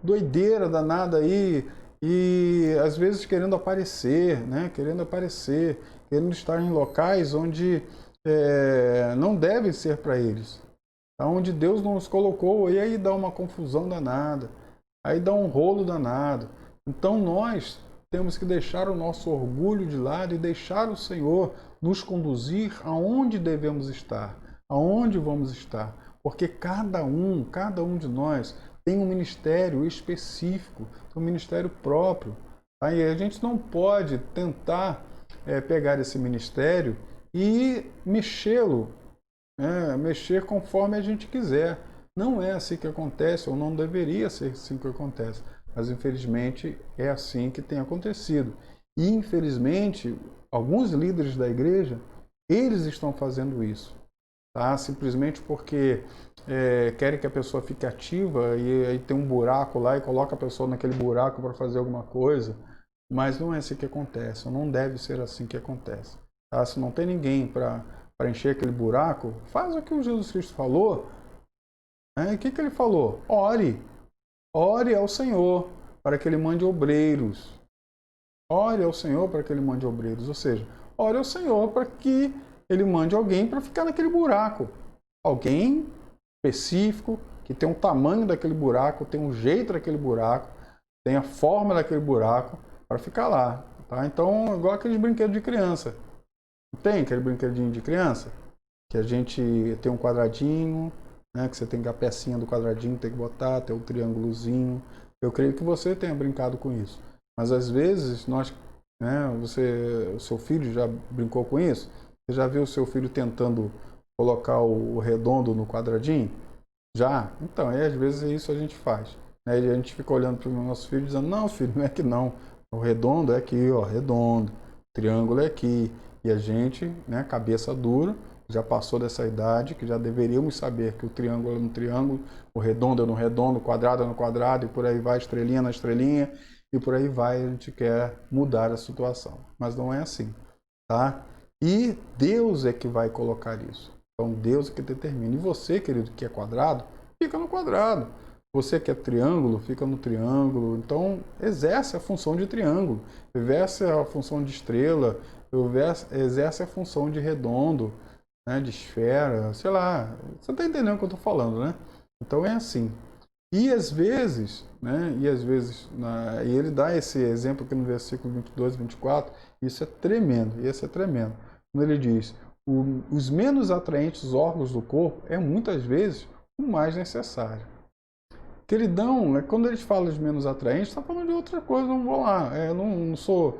Speaker 1: doideira danada aí e, às vezes, querendo aparecer, né? Querendo estar em locais onde não devem ser para eles. Tá? Onde Deus não os colocou, e aí dá uma confusão danada, aí dá um rolo danado. Então, nós temos que deixar o nosso orgulho de lado e deixar o Senhor nos conduzir aonde devemos estar, aonde vamos estar. Porque cada um de nós tem um ministério específico, um ministério próprio. Tá? E a gente não pode tentar pegar esse ministério e mexê-lo, mexer conforme a gente quiser. Não é assim que acontece, ou não deveria ser assim que acontece. Mas, infelizmente, é assim que tem acontecido. E, infelizmente, alguns líderes da igreja, eles estão fazendo isso. Tá? Simplesmente porque querem que a pessoa fique ativa e aí tem um buraco lá e coloca a pessoa naquele buraco para fazer alguma coisa. Mas não é assim que acontece, ou não deve ser assim que acontece. Tá? Se não tem ninguém para encher aquele buraco, faz o que o Jesus Cristo falou. O que ele falou? Ore. Ore ao Senhor para que Ele mande obreiros. Ore ao Senhor para que Ele mande obreiros. Ou seja, ore ao Senhor para que Ele mande alguém para ficar naquele buraco. Alguém específico, que tem um tamanho daquele buraco, tem um jeito daquele buraco, tem a forma daquele buraco para ficar lá. Tá? Então, igual aqueles brinquedos de criança. Não tem aquele brinquedinho de criança? Que a gente tem um quadradinho, né, que você tem a pecinha do quadradinho, tem que botar, tem o triângulozinho. Eu creio que você tenha brincado com isso. Mas às vezes o seu filho já brincou com isso? Você já viu o seu filho tentando colocar o redondo no quadradinho? Já? Então, às vezes isso a gente faz. Né? E a gente fica olhando para o nosso filho dizendo, não, filho, não é que não. O redondo é aqui, ó, redondo. O triângulo é aqui. E a gente, né, cabeça dura, já passou dessa idade, que já deveríamos saber que o triângulo é no triângulo, o redondo é no redondo, o quadrado é no quadrado, e por aí vai, estrelinha na estrelinha, e por aí vai, a gente quer mudar a situação. Mas não é assim, tá? E Deus é que vai colocar isso. Então, Deus é que determina. E você, querido, que é quadrado, fica no quadrado. Você que é triângulo, fica no triângulo. Então, exerce a função de triângulo, exerce a função de estrela, exerce a função de redondo, né, de esfera, sei lá. Você está entendendo o que eu estou falando, né? Então, é assim. E às vezes, e ele dá esse exemplo aqui no versículo 22 e 24, isso é tremendo, Quando ele diz, os menos atraentes órgãos do corpo é muitas vezes o mais necessário. Queridão, quando eles falam de menos atraentes, está falando de outra coisa, não vou lá. Eu não sou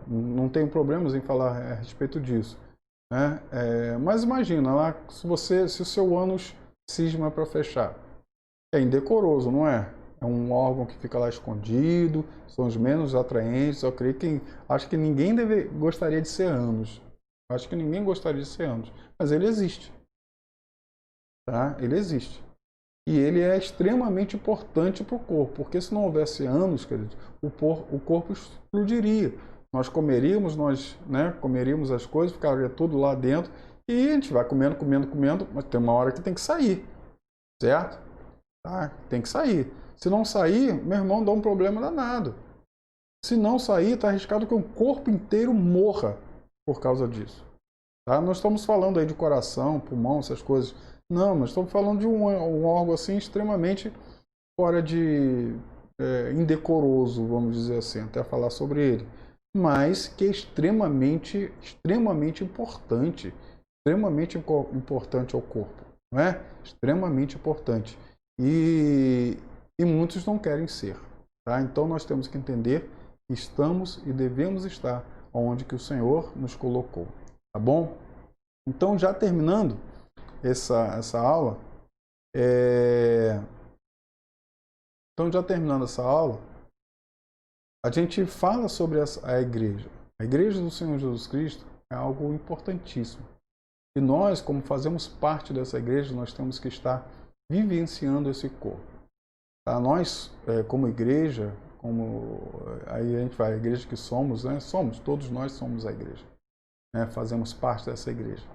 Speaker 1: não tenho problemas em falar a respeito disso, né? Mas imagina lá, se o seu ânus cisma para fechar, é indecoroso, não é? É um órgão que fica lá escondido, são os menos atraentes. Eu creio que acho que ninguém gostaria de ser ânus. Acho que ninguém gostaria de ser ânus, mas ele existe, tá? Ele existe. E ele é extremamente importante para o corpo, porque se não houvesse ânus, querido, o corpo explodiria. Nós comeríamos, né, comeríamos as coisas, ficaria tudo lá dentro, e a gente vai comendo, comendo, comendo, mas tem uma hora que tem que sair, certo? Tá? Tem que sair. Se não sair, meu irmão, dá um problema danado. Se não sair, está arriscado que o corpo inteiro morra por causa disso. Tá? Nós estamos falando aí de coração, pulmão, essas coisas. Não, nós estamos falando de um órgão assim extremamente fora de indecoroso, vamos dizer assim, até falar sobre ele. Mas que é extremamente importante. Extremamente importante ao corpo. Não é? Extremamente importante. E muitos não querem ser. Tá? Então nós temos que entender que estamos e devemos estar onde que o Senhor nos colocou. Tá bom? Então, já terminando essa aula, a gente fala sobre a igreja. A igreja do Senhor Jesus Cristo é algo importantíssimo. E nós, como fazemos parte dessa igreja, nós temos que estar vivenciando esse corpo. Tá? Nós, como igreja, aí a gente vai, a igreja que somos, né? Todos nós somos a igreja. Né? Fazemos parte dessa igreja.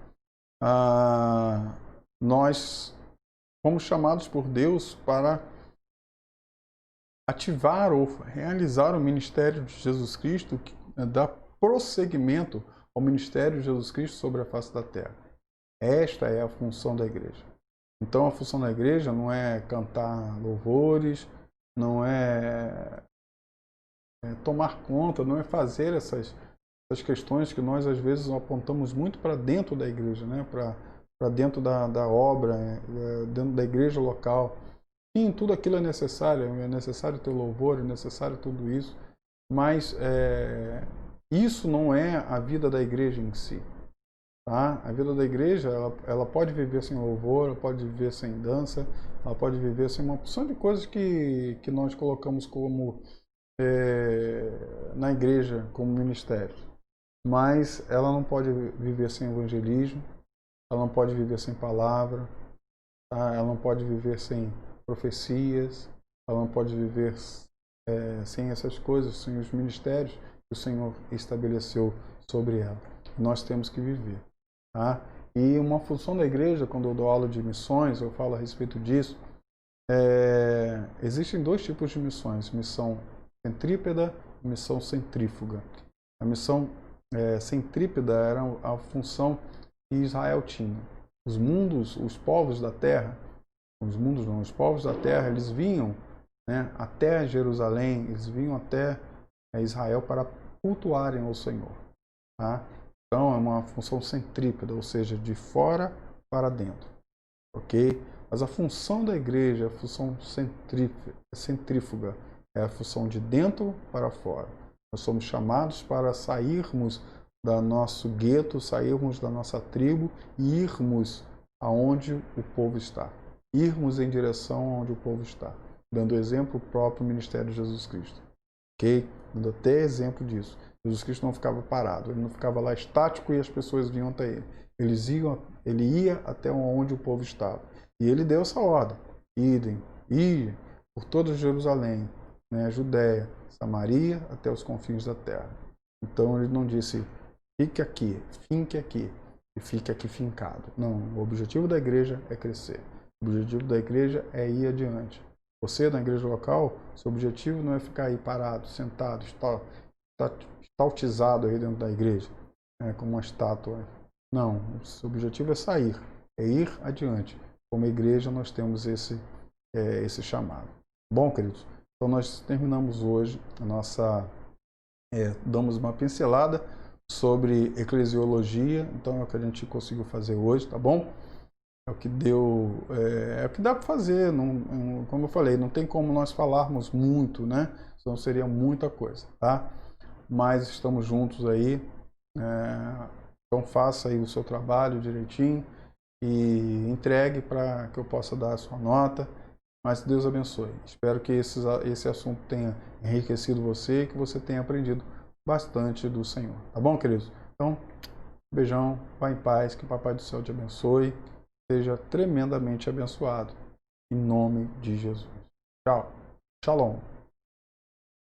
Speaker 1: Nós fomos chamados por Deus para ativar ou realizar o ministério de Jesus Cristo, que dá prosseguimento ao ministério de Jesus Cristo sobre a face da terra. Esta é a função da igreja. Então, a função da igreja não é cantar louvores, não é tomar conta, não é fazer essas questões que nós às vezes apontamos muito para dentro da igreja, né? Para dentro da obra, dentro da igreja local. Sim, tudo aquilo é necessário ter louvor, é necessário tudo isso, mas isso não é a vida da igreja em si. Tá? A vida da igreja, ela pode viver sem louvor, ela pode viver sem dança, ela pode viver sem uma porção de coisas que nós colocamos como na igreja como ministério. Mas ela não pode viver sem evangelismo, ela não pode viver sem palavra, tá? Ela não pode viver sem profecias, ela não pode viver sem essas coisas, sem os ministérios que o Senhor estabeleceu sobre ela. Nós temos que viver. Tá? E uma função da igreja, quando eu dou aula de missões, eu falo a respeito disso, existem dois tipos de missões, missão centrípeta e missão centrífuga. A missão centrípeta era a função que Israel tinha. Os povos da terra, os povos da terra, eles vinham, né, até Jerusalém, eles vinham até Israel para cultuarem ao Senhor. Tá? Então é uma função centrípeta, ou seja, de fora para dentro. Ok? Mas a função da igreja é a função centrífuga, é a função de dentro para fora. Nós somos chamados para sairmos do nosso gueto, sairmos da nossa tribo e irmos aonde o povo está. Irmos em direção aonde o povo está. Dando exemplo o próprio ministério de Jesus Cristo. Ok? Dando até exemplo disso. Jesus Cristo não ficava parado, ele não ficava lá estático e as pessoas vinham até ele. Ele ia até onde o povo estava. E ele deu essa ordem. Ir por toda Jerusalém, né, Judéia, Samaria, até os confins da terra. Então ele não disse, fique aqui, finque aqui, e fique aqui fincado. Não, o objetivo da igreja é crescer. O objetivo da igreja é ir adiante. Você, na igreja local, seu objetivo não é ficar aí parado, sentado, estaltizado aí dentro da igreja, como uma estátua. Não, o seu objetivo é sair, é ir adiante. Como igreja, nós temos esse chamado. Bom, queridos, então nós terminamos hoje a nossa... damos uma pincelada sobre eclesiologia, então é o que a gente conseguiu fazer hoje, tá bom? É o que deu, é o que dá para fazer, como eu falei, não tem como nós falarmos muito, né? Senão seria muita coisa, tá? mas estamos juntos aí. Então faça aí o seu trabalho direitinho e entregue para que eu possa dar a sua nota. Mas Deus abençoe. Espero que esse assunto tenha enriquecido você e que você tenha aprendido bastante do Senhor. Tá bom, queridos? Então, beijão, vá em paz, que o Papai do Céu te abençoe. Seja tremendamente abençoado. Em nome de Jesus. Tchau. Shalom.